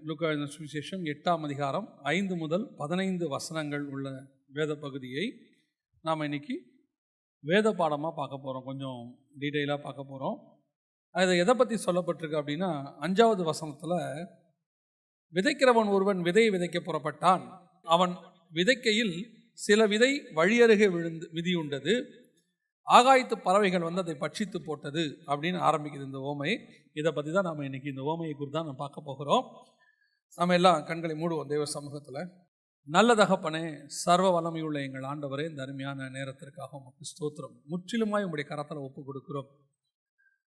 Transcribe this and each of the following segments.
லூக்கா எழுதின சுவிசேஷம் 8ஆம் அதிகாரம் 5 முதல் 15 வசனங்கள் உள்ள வேத பகுதியை நாம் இன்னைக்கு வேத பாடமாக பார்க்க போகிறோம். கொஞ்சம் டீட்டெயிலாக பார்க்க போகிறோம். அது எதை பற்றி சொல்லப்பட்டிருக்கு அப்படின்னா, 5வது வசனத்தில் விதைக்கிறவன் ஒருவன் விதையை விதைக்க புறப்பட்டான். அவன் விதைக்கையில் சில விதை வழியருகே விழுந்து மிதியுண்டது. ஆகாயத்து பறவைகள் வந்து அதை பட்சித்து போட்டது அப்படின்னு ஆரம்பிக்குது இந்த ஓமை. இதை பற்றி தான் நாம் இன்னைக்கு இந்த ஓமையை குறித்து தான் நம்ம பார்க்க போகிறோம். நம்ம எல்லாம் கண்களை மூடுவோம் தேவ சமூகத்தில். நல்ல தகப்பனே, சர்வ வல்லமையுள்ள எங்கள் ஆண்டவரே, இந்த அருமையான நேரத்திற்காக உமக்கு ஸ்தோத்திரம். முற்றிலுமாய் உங்களுடைய கரத்தில் ஒப்பு கொடுக்கிறோம்.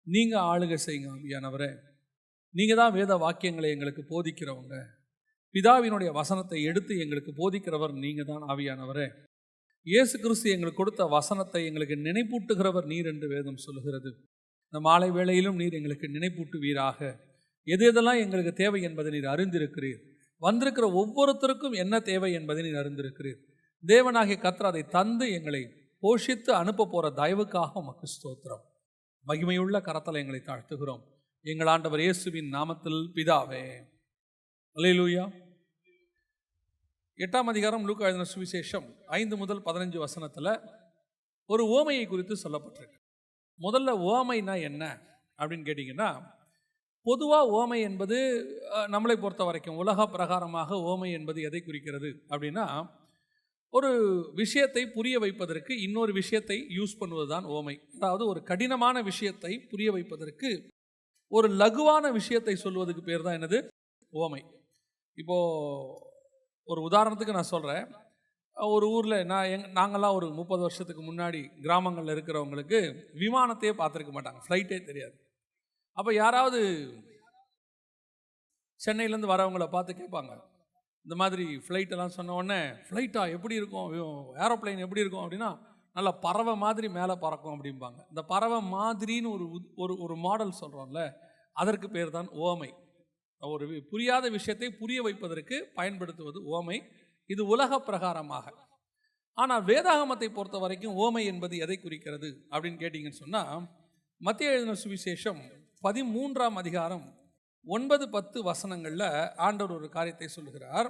நீங்கள் ஆளுகை செய்யுங்க ஆவியானவரே. நீங்கள் தான் வேத வாக்கியங்களை எங்களுக்கு போதிக்கிறவங்க. பிதாவினுடைய வசனத்தை எடுத்து எங்களுக்கு போதிக்கிறவர் நீங்கள் தான் ஆவியானவரே. இயேசு கிறிஸ்து எங்களுக்கு கொடுத்த வசனத்தை எங்களுக்கு நினைப்பூட்டுகிறவர் நீர் என்று வேதம் சொல்லுகிறது. இந்த மாலை வேளையிலும் நீர் எங்களுக்கு நினைப்பூட்டுவீராக. எது எதெல்லாம் எங்களுக்கு தேவை என்பதை நீர் அறிந்திருக்கிறீர். வந்திருக்கிற ஒவ்வொருத்தருக்கும் என்ன தேவை என்பதை நீர் அறிந்திருக்கிறீர். தேவனாகிய கர்த்தர் அதை தந்து எங்களை போஷித்து அனுப்ப போகிற தயவுக்காக உமக்கு ஸ்தோத்திரம். மகிமையுள்ள கரத்தில் எங்களை தாழ்த்துகிறோம் எங்கள் ஆண்டவர் இயேசுவின் நாமத்தில் பிதாவே. அல்லேலூயா. 8ஆம் அதிகாரம் லூக்கா எழுதின சுவிசேஷம் 5 முதல் 15 வசனத்தில் ஒரு ஓமையை குறித்து சொல்லப்பட்டிருக்கு. முதல்ல ஓமைனா என்ன அப்படின்னு கேட்டிங்கன்னா, பொதுவாக ஓமை என்பது நம்மளை பொறுத்த வரைக்கும் உலக பிரகாரமாக ஓமை என்பது எதை குறிக்கிறது அப்படின்னா, ஒரு விஷயத்தை புரிய வைப்பதற்கு இன்னொரு விஷயத்தை யூஸ் பண்ணுவது தான் ஓமை. அதாவது ஒரு கடினமான விஷயத்தை புரிய வைப்பதற்கு ஒரு லகுவான விஷயத்தை சொல்வதுக்கு பேர் தான் என்னது? ஓமை. இப்போது ஒரு உதாரணத்துக்கு நான் சொல்கிறேன். ஒரு ஊரில் நாங்கள்லாம் ஒரு 30 வருஷத்துக்கு முன்னாடி கிராமங்களில் இருக்கிறவங்களுக்கு விமானத்தையே பார்த்துருக்க மாட்டாங்க, ஃப்ளைட்டே தெரியாது. அப்போ யாராவது சென்னையிலேருந்து வரவங்கள பார்த்து கேட்பாங்க, இந்த மாதிரி ஃப்ளைட்டெல்லாம் சொன்ன உடனே, ஃப்ளைட்டா எப்படி இருக்கும், ஏரோப்ளைன் எப்படி இருக்கும் அப்படின்னா, நல்லா பறவை மாதிரி மேலே பறக்கும் அப்படிம்பாங்க. இந்த பறவை மாதிரின்னு ஒரு மாடல் சொல்கிறோம்ல, அதற்கு பேர் தான் ஓமை. ஒரு புரியாத விஷயத்தை புரிய வைப்பதற்கு பயன்படுத்துவது ஓமை. இது உலக பிரகாரமாக. ஆனால் வேதாகமத்தை பொறுத்த வரைக்கும் ஓமை என்பது எதை குறிக்கிறது அப்படின்னு கேட்டிங்கன்னு சொன்னால், மத்தேயு எழுதின சுவிசேஷம் 13ஆம் அதிகாரம் 9-10 வசனங்களில் ஆண்டவர் ஒரு காரியத்தை சொல்லுகிறார்.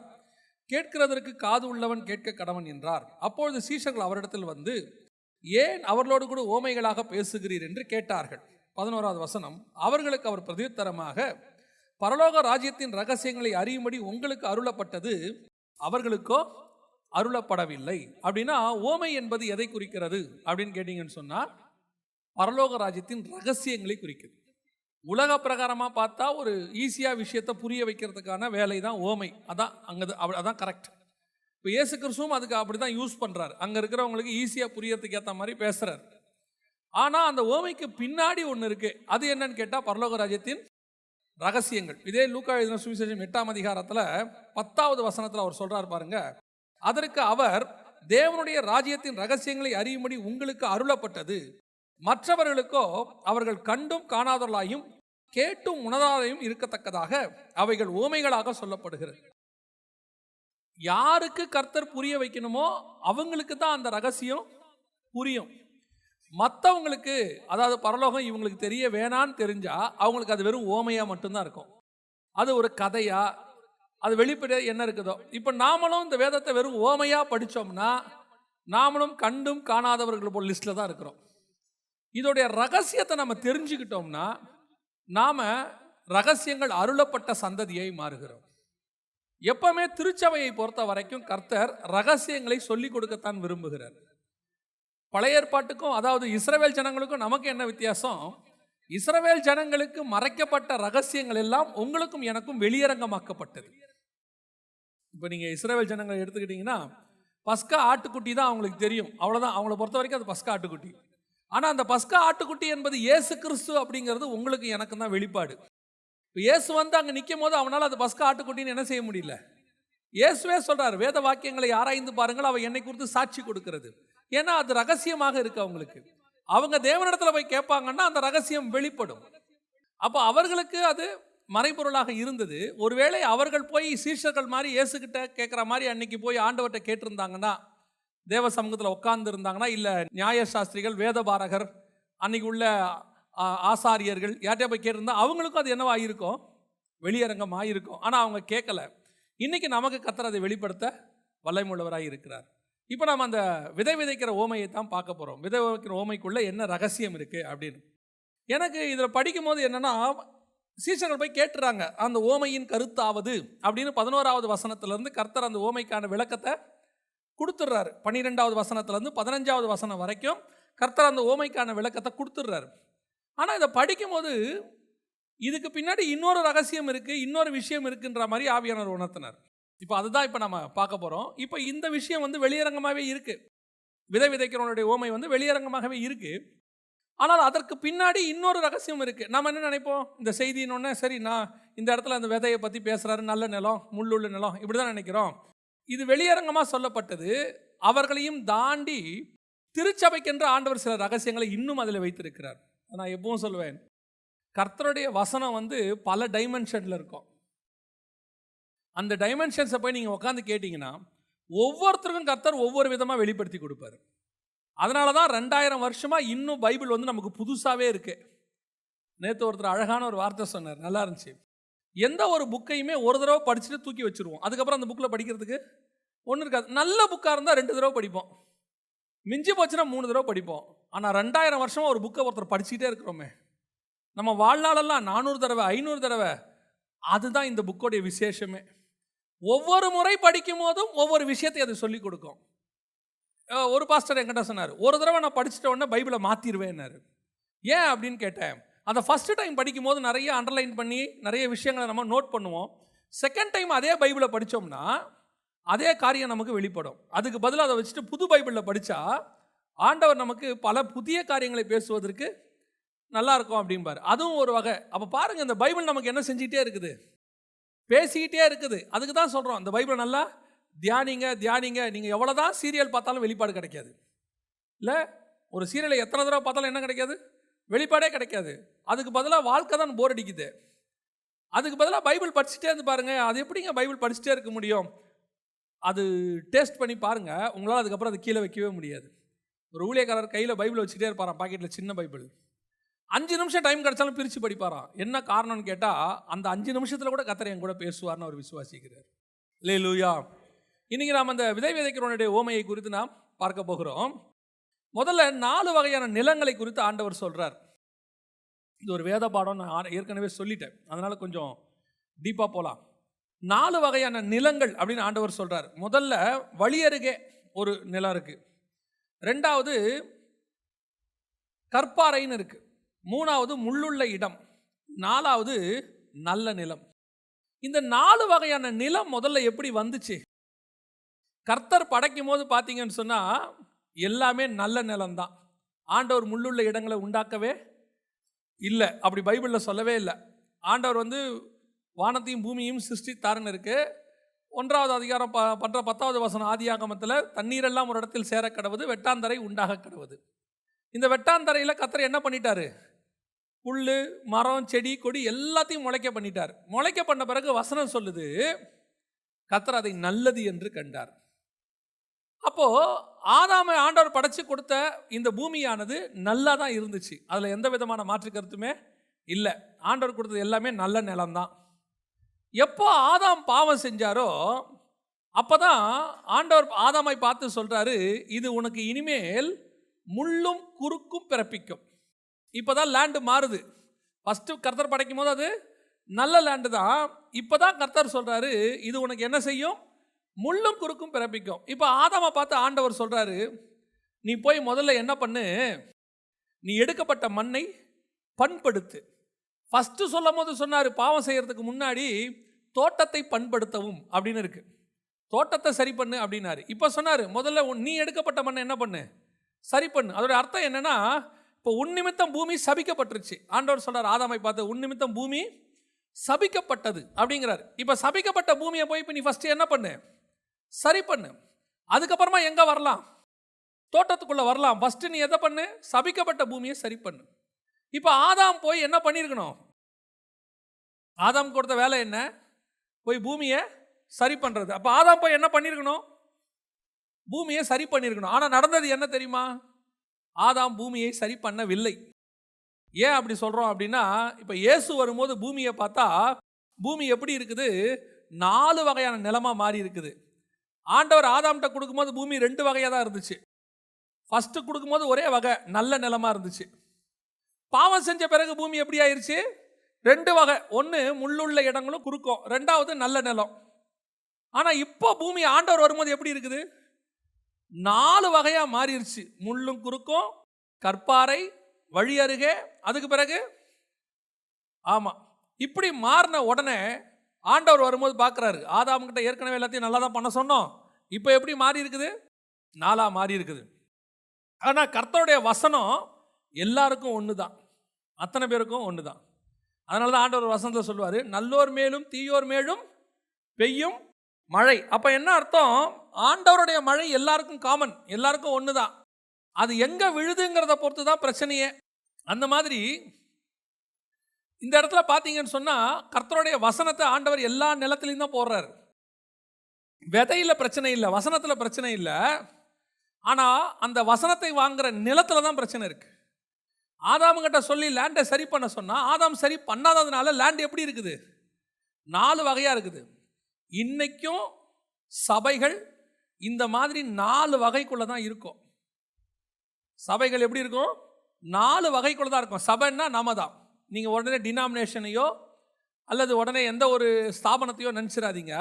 கேட்கிறதற்கு காது உள்ளவன் கேட்க கடவன் என்றார். அப்பொழுது சீஷர்கள் அவரிடத்தில் வந்து, ஏன் அவர்களோடு கூட ஓமைகளாக பேசுகிறீர் என்று கேட்டார்கள். 11வது வசனம், அவர்களுக்கு அவர் பிரதியுத்தரமாக, பரலோக ராஜ்யத்தின் ரகசியங்களை அறியும்படி உங்களுக்கு அருளப்பட்டது, அவர்களுக்கோ அருளப்படவில்லை. அப்படின்னா ஓமை என்பது எதை குறிக்கிறது அப்படின்னு கேட்டீங்கன்னு சொன்னால், பரலோக ராஜ்யத்தின் ரகசியங்களை குறிக்கிறது. உலக பிரகாரமாக பார்த்தா ஒரு ஈஸியாக விஷயத்தை புரிய வைக்கிறதுக்கான வேலை தான் ஓமை. அதான் கரெக்ட். இப்போ இயேசு கிறிஸ்துவும் அதுக்கு அப்படி தான் யூஸ் பண்ணுறாரு. அங்கே இருக்கிறவங்களுக்கு ஈஸியாக புரியறதுக்கு ஏற்ற மாதிரி பேசுகிறார். ஆனால் அந்த ஓமைக்கு பின்னாடி ஒன்று இருக்குது. அது என்னன்னு கேட்டால் பரலோக ராஜ்யத்தின் ரகசியங்கள். இதே லூக்கா எழுதின சுவிசேஷம் 8ஆம் அதிகாரத்தில் 10வது வசனத்தில் அவர் சொல்றார் பாருங்க. அதற்கு அவர், தேவனுடைய ராஜ்யத்தின் ரகசியங்களை அறியும்படி உங்களுக்கு அருளப்பட்டது, மற்றவர்களுக்கோ அவர்கள் கண்டும் காணாதவர்களாயும் கேட்டும் உணராதையும் இருக்கத்தக்கதாக அவைகள் ஓமைகளாக சொல்லப்படுகிறது. யாருக்கு கர்த்தர் புரிய வைக்கணுமோ அவங்களுக்கு தான் அந்த ரகசியம் புரியும். மற்றவங்களுக்கு, அதாவது பரலோகம் இவங்களுக்கு தெரிய வேணான்னு தெரிஞ்சா அவங்களுக்கு அது வெறும் ஓமையாக மட்டும்தான் இருக்கும். அது ஒரு கதையா, அது வெளிப்பட என்ன இருக்குதோ. இப்போ நாமளும் இந்த வேதத்தை வெறும் ஓமையாக படித்தோம்னா நாமளும் கண்டும் காணாதவர்கள் போல் லிஸ்ட்டில் தான் இருக்கிறோம். இதோடைய ரகசியத்தை நம்ம தெரிஞ்சுக்கிட்டோம்னா நாம் ரகசியங்கள் அருளப்பட்ட சந்ததியை மாறுகிறோம். எப்பவுமே திருச்சபையை பொறுத்த வரைக்கும் கர்த்தர் ரகசியங்களை சொல்லிக் கொடுக்கத்தான் விரும்புகிறார். பழைய ஏற்பாட்டுக்கும், அதாவது இஸ்ரவேல் ஜனங்களுக்கும் நமக்கு என்ன வித்தியாசம்? இஸ்ரவேல் ஜனங்களுக்கு மறைக்கப்பட்ட ரகசியங்கள் எல்லாம் உங்களுக்கும் எனக்கும் வெளியரங்கமாக்கப்பட்டது. இப்போ நீங்கள் இஸ்ரவேல் ஜனங்களை எடுத்துக்கிட்டிங்கன்னா, பஸ்கா ஆட்டுக்குட்டி தான் அவங்களுக்கு தெரியும், அவ்வளோதான். அவங்கள பொறுத்த வரைக்கும் அது பஸ்கா ஆட்டுக்குட்டி. ஆனால் அந்த பஸ்கா ஆட்டுக்குட்டி என்பது இயேசு கிறிஸ்து அப்படிங்கிறது உங்களுக்கு எனக்கு தான் வெளிப்பாடு. இப்போ இயேசு வந்து அங்கே நிற்கும் போது அவனால் அது பஸ்கா ஆட்டுக்குட்டின்னு என்ன செய்ய முடியல. இயேசுவே சொல்கிறார், வேத வாக்கியங்களை ஆராய்ந்து பாருங்கள், அவை என்னை குறித்து சாட்சி கொடுக்கிறது. ஏன்னா அது ரகசியமாக இருக்கு அவங்களுக்கு. அவங்க தேவனிடத்துல போய் கேட்பாங்கன்னா அந்த ரகசியம் வெளிப்படும். அப்போ அவர்களுக்கு அது மறைபொருளாக இருந்தது. ஒருவேளை அவர்கள் போய் சீஷர்கள் மாதிரி இயேசுகிட்ட கேட்குற மாதிரி அன்னைக்கு போய் ஆண்டவர்கிட்ட கேட்டிருந்தாங்கன்னா, தேவ சமூகத்தில் உட்கார்ந்து இருந்தாங்கன்னா, இல்லை நியாயசாஸ்திரிகள், வேதபாரகர், அன்னைக்கு உள்ள ஆசாரியர்கள் யார்கிட்ட போய் கேட்டிருந்தா அவங்களுக்கும் அது என்னவா இருக்கும்? வெளியரங்கமாக இருக்கும். ஆனால் அவங்க கேட்கல. இன்னைக்கு நமக்கு கர்த்தர் அதை வெளிப்படுத்த வல்லமையுள்ளவராக இருக்கிறார். இப்போ நம்ம அந்த விதை விதைக்கிற ஓமையை தான் பார்க்க போகிறோம். விதை விதைக்கிற ஓமைக்குள்ளே என்ன ரகசியம் இருக்குது அப்படின்னு. எனக்கு இதில் படிக்கும் போது என்னென்னா, சீசர்கள் போய் கேட்டுறாங்க அந்த ஓமையின் கருத்தாவது அப்படின்னு 11வது வசனத்திலேருந்து கர்த்தர் அந்த ஓமைக்கான விளக்கத்தை கொடுத்துட்றாரு. 12வது வசனத்திலேருந்து 15வது வசனம் வரைக்கும் கர்த்தர் அந்த ஓமைக்கான விளக்கத்தை கொடுத்துட்றாரு. ஆனால் இதை படிக்கும்போது இதுக்கு பின்னாடி இன்னொரு ரகசியம் இருக்குது, இன்னொரு விஷயம் இருக்குன்ற மாதிரி ஆவியானவர் உணர்த்தினார். இப்போ அதுதான் இப்போ நம்ம பார்க்க போகிறோம். இப்போ இந்த விஷயம் வந்து வெளியரங்கமாகவே இருக்குது. விதை விதைக்கிறவனுடைய ஓமை வந்து வெளியரங்கமாகவே இருக்குது. ஆனால் அதற்கு பின்னாடி இன்னொரு ரகசியம் இருக்குது. நம்ம என்ன நினைப்போம், இந்த செய்தின்னு சரி, நான் இந்த இடத்துல அந்த விதையை பற்றி பேசுகிறாரு, நல்ல நிலம் முள்ளுள்ள நிலம், இப்படி தான் நினைக்கிறோம். இது வெளியரங்கமாக சொல்லப்பட்டது. அவர்களையும் தாண்டி திருச்சபைக்கென்று ஆண்டவர் சில ரகசியங்களை இன்னும் அதில் வைத்திருக்கிறார். நான் எப்பவும் சொல்லுவேன், கர்த்தருடைய வசனம் வந்து பல டைமென்ஷனில் இருக்கும். அந்த டைமென்ஷன்ஸை போய் நீங்கள் உட்காந்து கேட்டிங்கன்னா ஒவ்வொருத்தருக்கும் கர்த்தர் ஒவ்வொரு விதமாக வெளிப்படுத்தி கொடுப்பார். அதனால தான் 2000 வருஷமாக இன்னும் பைபிள் வந்து நமக்கு புதுசாகவே இருக்குது. நேற்று ஒருத்தர் அழகான ஒரு வார்த்தை சொன்னார், நல்லா இருந்துச்சு. எந்த ஒரு புக்கையுமே ஒரு தடவை படிச்சுட்டு தூக்கி வச்சுருவோம், அதுக்கப்புறம் அந்த புக்கில் படிக்கிறதுக்கு ஒன்றும் இருக்காது. நல்ல புக்காக இருந்தால் 2 தடவை படிப்போம், மிஞ்சி போச்சுன்னா 3 தடவை படிப்போம். ஆனால் 2000 வருஷமாக ஒரு புக்கை ஒருத்தர் படிச்சுக்கிட்டே இருக்கிறோமே, நம்ம வாழ்நாளெல்லாம் 400 தடவை 500 தடவை. அதுதான் இந்த புக்கோடைய விசேஷமே. ஒவ்வொரு முறை படிக்கும் போதும் ஒவ்வொரு விஷயத்தை அது சொல்லிக் கொடுக்கும். ஒரு பாஸ்டர் என்கிட்ட சொன்னார், ஒரு தடவை நான் படிச்சுட்ட உடனே பைபிளை மாற்றிடுவேன்னாரு. ஏன் அப்படின்னு கேட்டேன். அந்த ஃபஸ்ட்டு டைம் படிக்கும் போது நிறைய அண்டர்லைன் பண்ணி நிறைய விஷயங்களை நம்ம நோட் பண்ணுவோம். செகண்ட் டைம் அதே பைபிளை படித்தோம்னா அதே காரியம் நமக்கு வெளிப்படும். அதுக்கு பதிலாக அதை வச்சுட்டு புது பைபிளில் படித்தா ஆண்டவர் நமக்கு பல புதிய காரியங்களை பேசுவதற்கு நல்லா இருக்கும் அப்படிம்பார். அதுவும் ஒரு வகை. அப்போ பாருங்கள், இந்த பைபிள் நமக்கு என்ன செஞ்சிகிட்டே இருக்குது, பேசிக்கிட்டே இருக்குது. அதுக்கு தான் சொல்கிறோம், இந்த பைபிளை நல்லா தியானிங்க தியானிங்க. நீங்கள் எவ்வளோ தான் சீரியல் பார்த்தாலும் வெளிப்பாடு கிடைக்காது. இல்லை, ஒரு சீரியலை எத்தனை தடவை பார்த்தாலும் என்ன கிடைக்காது, வெளிப்பாடே கிடைக்காது. அதுக்கு பதிலாக வாழ்க்கை தான் போர் அடிக்குது. அதுக்கு பதிலாக பைபிள் படிச்சுட்டே இருந்து பாருங்கள். அது எப்படிங்க பைபிள் படிச்சுட்டே இருக்க முடியும்? அது டேஸ்ட் பண்ணி பாருங்கள், உங்களால் அதுக்கப்புறம் அது கீழே வைக்கவே முடியாது. ஒரு ஊழியக்காரர் கையில் பைபிள் வச்சுட்டே இருப்பாராம், பாக்கெட்டில் சின்ன பைபிள். 5 நிமிஷம் டைம் கிடைச்சாலும் பிரித்து படிப்பாராம். என்ன காரணம்னு கேட்டால், அந்த 5 நிமிஷத்தில் கூட கர்த்தர் என் கூட பேசுவார்னு அவர் விசுவாசிக்கிறார். அல்லேலூயா. இன்றைக்கி நாம் அந்த விதை விதைக்கிறவனுடைய ஓமையை குறித்து நாம் பார்க்க போகிறோம். முதல்ல 4 வகையான நிலங்களை குறித்து ஆண்டவர் சொல்கிறார். இது ஒரு வேத பாடம், நான் ஏற்கனவே சொல்லிட்டேன், அதனால் கொஞ்சம் டீப்பாக போகலாம். 4 வகையான நிலங்கள் அப்படின்னு ஆண்டவர் சொல்கிறார். முதல்ல வழி அருகே ஒரு நிலம் இருக்குது, 2வது கற்பாறைன்னு இருக்குது, 3வது முள்ளுள்ள இடம், 4வது நல்ல நிலம். இந்த 4 வகையான நிலம் முதல்ல எப்படி வந்துச்சு? கர்த்தர் படைக்கும் போது பார்த்தீங்கன்னு சொன்னால் எல்லாமே நல்ல நிலம்தான். ஆண்டவர் முள்ளுள்ள இடங்களை உண்டாக்கவே இல்லை, அப்படி பைபிளில் சொல்லவே இல்லை. ஆண்டவர் வந்து வானத்தையும் பூமியையும் சிருஷ்டித்தாருன்னு இருக்கு. 1வது அதிகாரம் பண்ற 10வது வசனம் ஆதியாகமத்தில், தண்ணீரெல்லாம் ஒரு இடத்தில் சேர கடவுது, வெட்டாந்தரை உண்டாக கடவுது. இந்த வெட்டாந்தரையில் கர்த்தர் என்ன பண்ணிட்டாரு? புல் மரம் செடி கொடி எல்லாத்தையும் முளைக்க பண்ணிட்டார். முளைக்க பண்ண பிறகு வசனம் சொல்லுது, கர்த்தர் அதை நல்லது என்று கண்டார். அப்போ ஆதாமை ஆண்டவர் படைச்சு கொடுத்த இந்த பூமியானது நல்லா தான் இருந்துச்சு, அதில் எந்த விதமான மாற்று கருத்துமே இல்லை. ஆண்டவர் கொடுத்தது எல்லாமே நல்ல நிலம்தான். எப்போ ஆதாம் பாவம் செஞ்சாரோ அப்போதான் ஆண்டவர் ஆதாமை பார்த்து சொல்றாரு, இது உனக்கு இனிமேல் முள்ளும் குறுக்கும் பிறப்பிக்கும். இப்போதான் லேண்டு மாறுது. ஃபஸ்ட்டு கர்த்தர் படைக்கும் போது அது நல்ல லேண்டு தான். இப்போதான் கர்த்தர் சொல்றாரு, இது உனக்கு என்ன செய்யும்? முள்ளும் குறுக்கும் பிறப்பிக்கும். இப்போ ஆதாமை பார்த்து ஆண்டவர் சொல்றாரு, நீ போய் முதல்ல என்ன பண்ணு, நீ எடுக்கப்பட்ட மண்ணை பண்படுத்து. ஃபஸ்ட்டு சொல்லும் போது சொன்னார், பாவம் செய்யறதுக்கு முன்னாடி தோட்டத்தை பண்படுத்தவும் அப்படின்னு இருக்கு, தோட்டத்தை சரி பண்ணு அப்படின்னாரு. இப்போ சொன்னார், முதல்ல நீ எடுக்கப்பட்ட மண்ணை என்ன பண்ணு, சரி பண்ணு. அதோட அர்த்தம் என்னன்னா, இப்போ உன் நிமித்தம் பூமி சபிக்கப்பட்டுருச்சு. ஆண்டவர் சொல்றார் ஆதாமை பார்த்து, உன் நிமித்தம் பூமி சபிக்கப்பட்டது அப்படிங்கிறார். இப்போ சபிக்கப்பட்ட பூமியை போய் இப்போ நீ ஃபஸ்ட்டு என்ன பண்ணு, சரி பண்ணு. அதுக்கப்புறமா எங்க வரலாம்? தோட்டத்துக்குள்ள வரலாம். ஃபஸ்ட்டு நீ எதை பண்ணு? சபிக்கப்பட்ட பூமியை சரி பண்ணு. இப்போ ஆதாம் போய் என்ன பண்ணியிருக்கணும்? ஆதாம் கொடுத்த வேலை என்ன? போய் பூமியை சரி பண்ணுறது. அப்போ ஆதாம் போய் என்ன பண்ணியிருக்கணும்? பூமியை சரி பண்ணியிருக்கணும். ஆனால் நடந்தது என்ன தெரியுமா? ஆதாம் பூமியை சரி பண்ணவில்லை. ஏன் அப்படி சொல்கிறோம் அப்படின்னா, இப்போ இயேசு வரும்போது பூமியை பார்த்தா பூமி எப்படி இருக்குது? 4 வகையான நிலமா மாறி இருக்குது. ஆண்டவர் ஆதாம்கிட்ட கொடுக்கும்போது பூமி 2 வகையாக தான் இருந்துச்சு. ஃபர்ஸ்ட் கொடுக்கும்போது ஒரே வகை நல்ல நிலமா இருந்துச்சு. பாவம் செஞ்ச பிறகு பூமி எப்படி ஆயிருச்சு? 2 வகை. ஒன்று முள்ளுள்ள இடங்களும் குறுக்கும், 2வது நல்ல நிலம். ஆனால் இப்போ பூமி ஆண்டவர் வரும்போது எப்படி இருக்குது? 4 வகையாக மாறிடுச்சு. முள்ளும் குறுக்கும், கற்பாறை, வழி அருகே, அதுக்கு பிறகு ஆமாம். இப்படி மாறின உடனே ஆண்டவர் வரும்போது பார்க்குறாரு, ஆதாம்கிட்ட ஏற்கனவே எல்லாத்தையும் நல்லா தான் பண்ண சொன்னோம், இப்போ எப்படி மாறி இருக்குது? 4 மாறி இருக்குது. ஆனால் கர்த்தருடைய வசனம் எல்லாருக்கும் ஒன்று தான், அத்தனை பேருக்கும் ஒன்று தான். அதனால தான் ஆண்டவர் வசனத்தில் சொல்லுவார், நல்லோர் மேலும் தீயோர் மேலும் பெய்யும் மழை. அப்போ என்ன அர்த்தம்? ஆண்டவருடைய மழை எல்லாருக்கும் காமன், எல்லாருக்கும் ஒன்று தான். அது எங்கே விழுதுங்கிறத பொறுத்து தான் பிரச்சனையே. அந்த மாதிரி இந்த இடத்துல பார்த்தீங்கன்னு சொன்னால், கர்த்தருடைய வசனத்தை ஆண்டவர் எல்லா நிலத்திலையும் தான் போடுறாரு. விதையில் பிரச்சனை இல்லை, வசனத்தில் பிரச்சனை இல்லை. ஆனால் அந்த வசனத்தை வாங்குற நிலத்தில் தான் பிரச்சனை இருக்குது. ஆதாமுங்கிட்ட சொல்லி லேண்டை சரி பண்ண சொன்னால், ஆதாம் சரி பண்ணாததுனால லேண்ட் எப்படி இருக்குது? 4 வகையாக இருக்குது. இன்னைக்கும் சபைகள் இந்த மாதிரி 4 வகைக்குள்ளே தான் இருக்கும். சபைகள் எப்படி இருக்கும்? 4 வகைக்குள்ளே தான் இருக்கும். சபைன்னா நாம தான். நீங்கள் உடனே டினாமினேஷனையோ அல்லது உடனே எந்த ஒரு ஸ்தாபனத்தையோ நினச்சிடாதீங்க.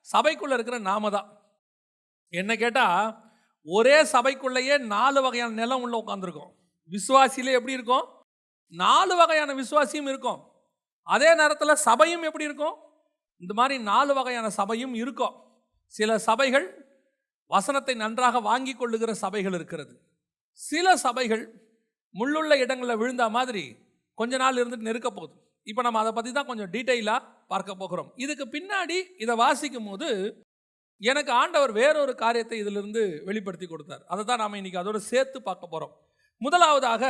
சபைக்குள்ளே இருக்கிற நாம தான். என்ன கேட்டால், ஒரே சபைக்குள்ளேயே 4 வகையான நிலம் உள்ள உட்காந்துருக்கும். விசுவாசியிலே எப்படி இருக்கும்? 4 வகையான விசுவாசியும் இருக்கும். அதே நேரத்தில் சபையும் எப்படி இருக்கும்? இந்த மாதிரி 4 வகையான சபையும் இருக்கும். சில சபைகள் வசனத்தை நன்றாக வாங்கி கொள்ளுகிற சபைகள் இருக்கிறது. சில சபைகள் முள்ளுள்ள இடங்களில் விழுந்த மாதிரி கொஞ்ச நாள் இருந்துட்டு நெருக்க போகுது. இப்போ நம்ம அதை பற்றி தான் கொஞ்சம் டீட்டெயிலாக பார்க்க போகிறோம். இதுக்கு பின்னாடி இதை வாசிக்கும் போது எனக்கு ஆண்டவர் வேறொரு காரியத்தை இதிலிருந்து வெளிப்படுத்தி கொடுத்தார். அதை தான் நாம் இன்னைக்கு அதோடு சேர்த்து பார்க்க போகிறோம். முதலாவதாக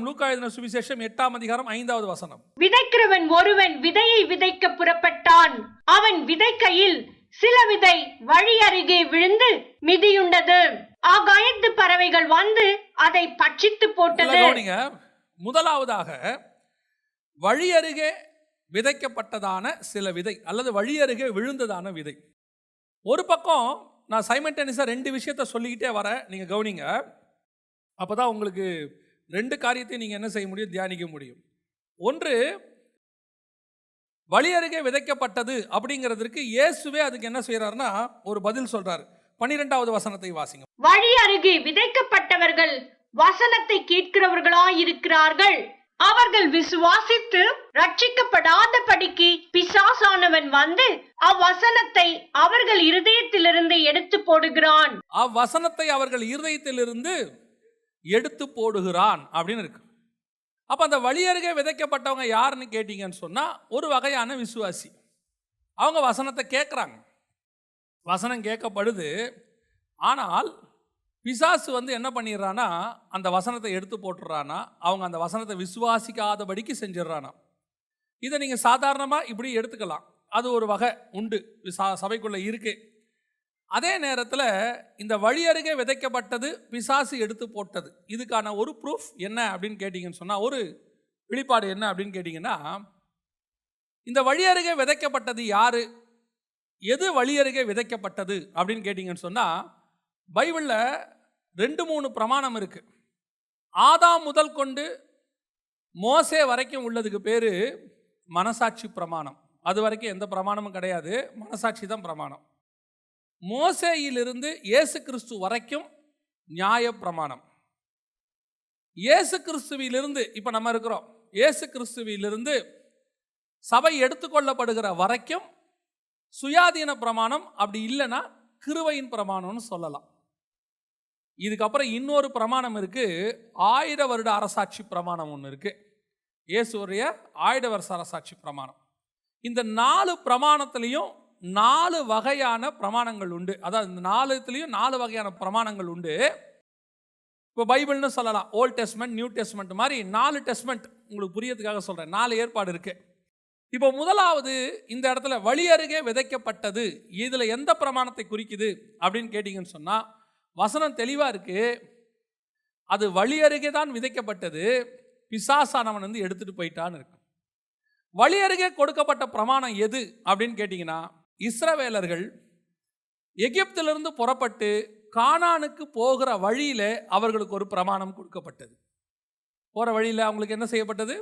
லூக்கா எழுதின சுவிசேஷம் 8ஆம் அதிகாரம் 5வது வசனம். விதைக்கிறவன் ஒருவன் விதையை விதைக்க புறப்பட்டான். அவன் விதைக்கையில் சில விதை வழி அருகே விழுந்து மிதியுண்டது. ஆகாயத்து பறவைகள் வந்து அதை பட்சித்து போட்டது. முதலாவதாக வழி அருகே விதைக்கப்பட்டதான சில விதை அல்லது வழி அருகே விழுந்ததான விதை. ஒரு பக்கம் நான் சைமல்டேனியஸாக 2 விஷயத்தை சொல்லிக்கிட்டே வரேன், நீங்கள் கவனிங்க. அப்போ தான் உங்களுக்கு 2 காரியத்தை நீங்கள் என்ன செய்ய முடியும்? தியானிக்க முடியும். ஒன்று, வழி அருகே விதைக்கப்பட்டது அப்படிங்கிறதுக்கு இயேசுவே அதுக்கு என்ன செய்யறாருன்னா ஒரு பதில் சொல்றாரு. 12வது வசனத்தை வாசிங்க. வழி அருகே விதைக்கப்பட்டவர்கள் வசனத்தை கேட்கிறவர்களாய் இருக்கிறார்கள். அவர்கள் விசுவாசித்து ரட்சிக்கப்படாதபடிக்கு பிசாசானவன் வந்து அவ்வசனத்தை அவர்கள் இருதயத்திலிருந்து எடுத்து போடுகிறான். அவ்வசனத்தை அவர்கள் இருதயத்திலிருந்து எடுத்து போடுகிறான் அப்படின்னு இருக்கு. அப்ப அந்த வழி அருகே விதைக்கப்பட்டவங்க யாருன்னு கேட்டீங்கன்னு சொன்னா ஒரு வகையான விசுவாசி. அவங்க வசனத்தை கேட்குறாங்க, வசனம் கேட்கப்படுது. ஆனால் பிசாசு வந்து என்ன பண்ணிடுறானா, அந்த வசனத்தை எடுத்து போட்டுறானா, அவங்க அந்த வசனத்தை விசுவாசிக்காதபடிக்கு செஞ்சிடறானா. இதை நீங்கள் சாதாரணமாக இப்படி எடுத்துக்கலாம், அது ஒரு வகை உண்டு, சபைக்குள்ளே இருக்கு. அதே நேரத்தில் இந்த வழி அருகே விதைக்கப்பட்டது பிசாசு எடுத்து போட்டது, இதுக்கான ஒரு ப்ரூஃப் என்ன அப்படின்னு கேட்டிங்கன்னு சொன்னால், ஒரு வெளிப்பாடு என்ன அப்படின்னு கேட்டிங்கன்னா, இந்த வழி அருகே விதைக்கப்பட்டது யாரு, எது வழி அருகே விதைக்கப்பட்டது அப்படின்னு கேட்டிங்கன்னு சொன்னால், பைபிளில் 2-3 பிரமாணம் இருக்கு. ஆதாம் முதல் கொண்டு மோசே வரைக்கும் உள்ளதுக்கு பேர் மனசாட்சி பிரமாணம். அது வரைக்கும் எந்த பிரமாணமும் கிடையாது, மனசாட்சி தான் பிரமாணம். மோசேயிலிருந்து இயேசு கிறிஸ்து வரைக்கும் நியாய பிரமாணம். இயேசு கிறிஸ்துவிலிருந்து இப்போ நம்ம இருக்கிறோம், இயேசு கிறிஸ்துவிலிருந்து சபை எடுத்துக்கொள்ளப்படுகிற வரைக்கும் சுயாதீன பிரமாணம், அப்படி இல்லைன்னா கிருபையின் பிரமாணம்னு சொல்லலாம். இதுக்கப்புறம் இன்னொரு பிரமாணம் இருக்கு, 1000 வருட அரசாட்சி பிரமாணம் ஒன்று இருக்கு, இயேசுடைய 1000 வருஷ அரசாட்சி பிரமாணம். இந்த 4 பிரமாணத்திலையும் 4 வகையான பிரமாணங்கள் உண்டு. அதாவது இந்த 4த்துலேயும் 4 வகையான பிரமாணங்கள் உண்டு. இப்போ பைபிள்னு சொல்லலாம், ஓல்ட் டெஸ்ட்மெண்ட், நியூ டெஸ்ட்மெண்ட் மாதிரி 4 டெஸ்ட்மெண்ட். உங்களுக்கு புரியறதுக்காக சொல்கிறேன், 4 ஏற்பாடு இருக்கு. இப்போ முதலாவது இந்த இடத்துல வழி அருகே விதைக்கப்பட்டது, இதில் எந்த பிரமாணத்தை குறிக்குது அப்படின்னு கேட்டிங்கன்னு சொன்னால், வசனம் தெளிவாக இருக்கு. அது வழி அருகே தான் விதைக்கப்பட்டது, பிசாசானவன் வந்து எடுத்துகிட்டு போயிட்டான்னு இருக்கு. வழி அருகே கொடுக்கப்பட்ட பிரமாணம் எது அப்படின்னு கேட்டிங்கன்னா, இஸ்ரவேலர்கள் எகிப்திலிருந்து புறப்பட்டு கானானுக்கு போகிற வழியில் அவர்களுக்கு ஒரு பிரமாணம் கொடுக்கப்பட்டது. போகிற வழியில் அவங்களுக்கு என்ன செய்யப்பட்டது?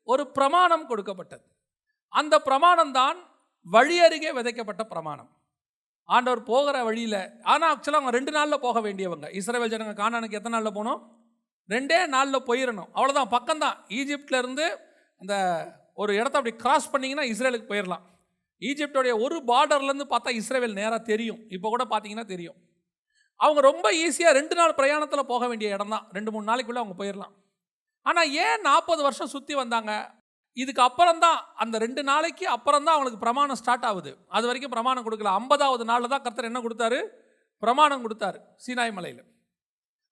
ஒரு பிரமாணம் கொடுக்கப்பட்டது. அந்த பிரமாணம் தான் வழி அருகே விதைக்கப்பட்ட பிரமாணம். ஆண்டவர் போகிற வழியில், ஆனால் ஆக்சுவலாக அவங்க 2 நாளில் போக வேண்டியவங்க. இஸ்ரவேல் ஜனங்க கானானுக்கு எத்தனை நாளில் போகணும்? 2 நாளில் போயிடணும். அவ்வளோதான், பக்கம்தான். ஈஜிப்டிலேருந்து அந்த ஒரு இடத்த அப்படி கிராஸ் பண்ணிங்கன்னா இஸ்ரேலுக்கு போயிடலாம். ஈஜிப்டோடைய ஒரு பார்டர்லேருந்து பார்த்தா இஸ்ரேல் நேராக தெரியும். இப்போ கூட பார்த்தீங்கன்னா தெரியும். அவங்க ரொம்ப ஈஸியாக 2 நாள் பிரயாணத்தில் போக வேண்டிய இடம் தான். 2-3 நாளைக்குள்ளே அவங்க போயிடலாம். ஆனால் ஏன் 40 வருஷம் சுற்றி வந்தாங்க? இதுக்கு அப்புறம் தான், அந்த 2 நாளைக்கு அப்புறம் தான் அவங்களுக்கு பிரமாணம் ஸ்டார்ட் ஆகுது. அது வரைக்கும் பிரமாணம் கொடுக்கல. 50வது நாளில் தான் கர்த்தர் என்ன கொடுத்தாரு? பிரமாணம் கொடுத்தாரு சீனாய் மலையில்.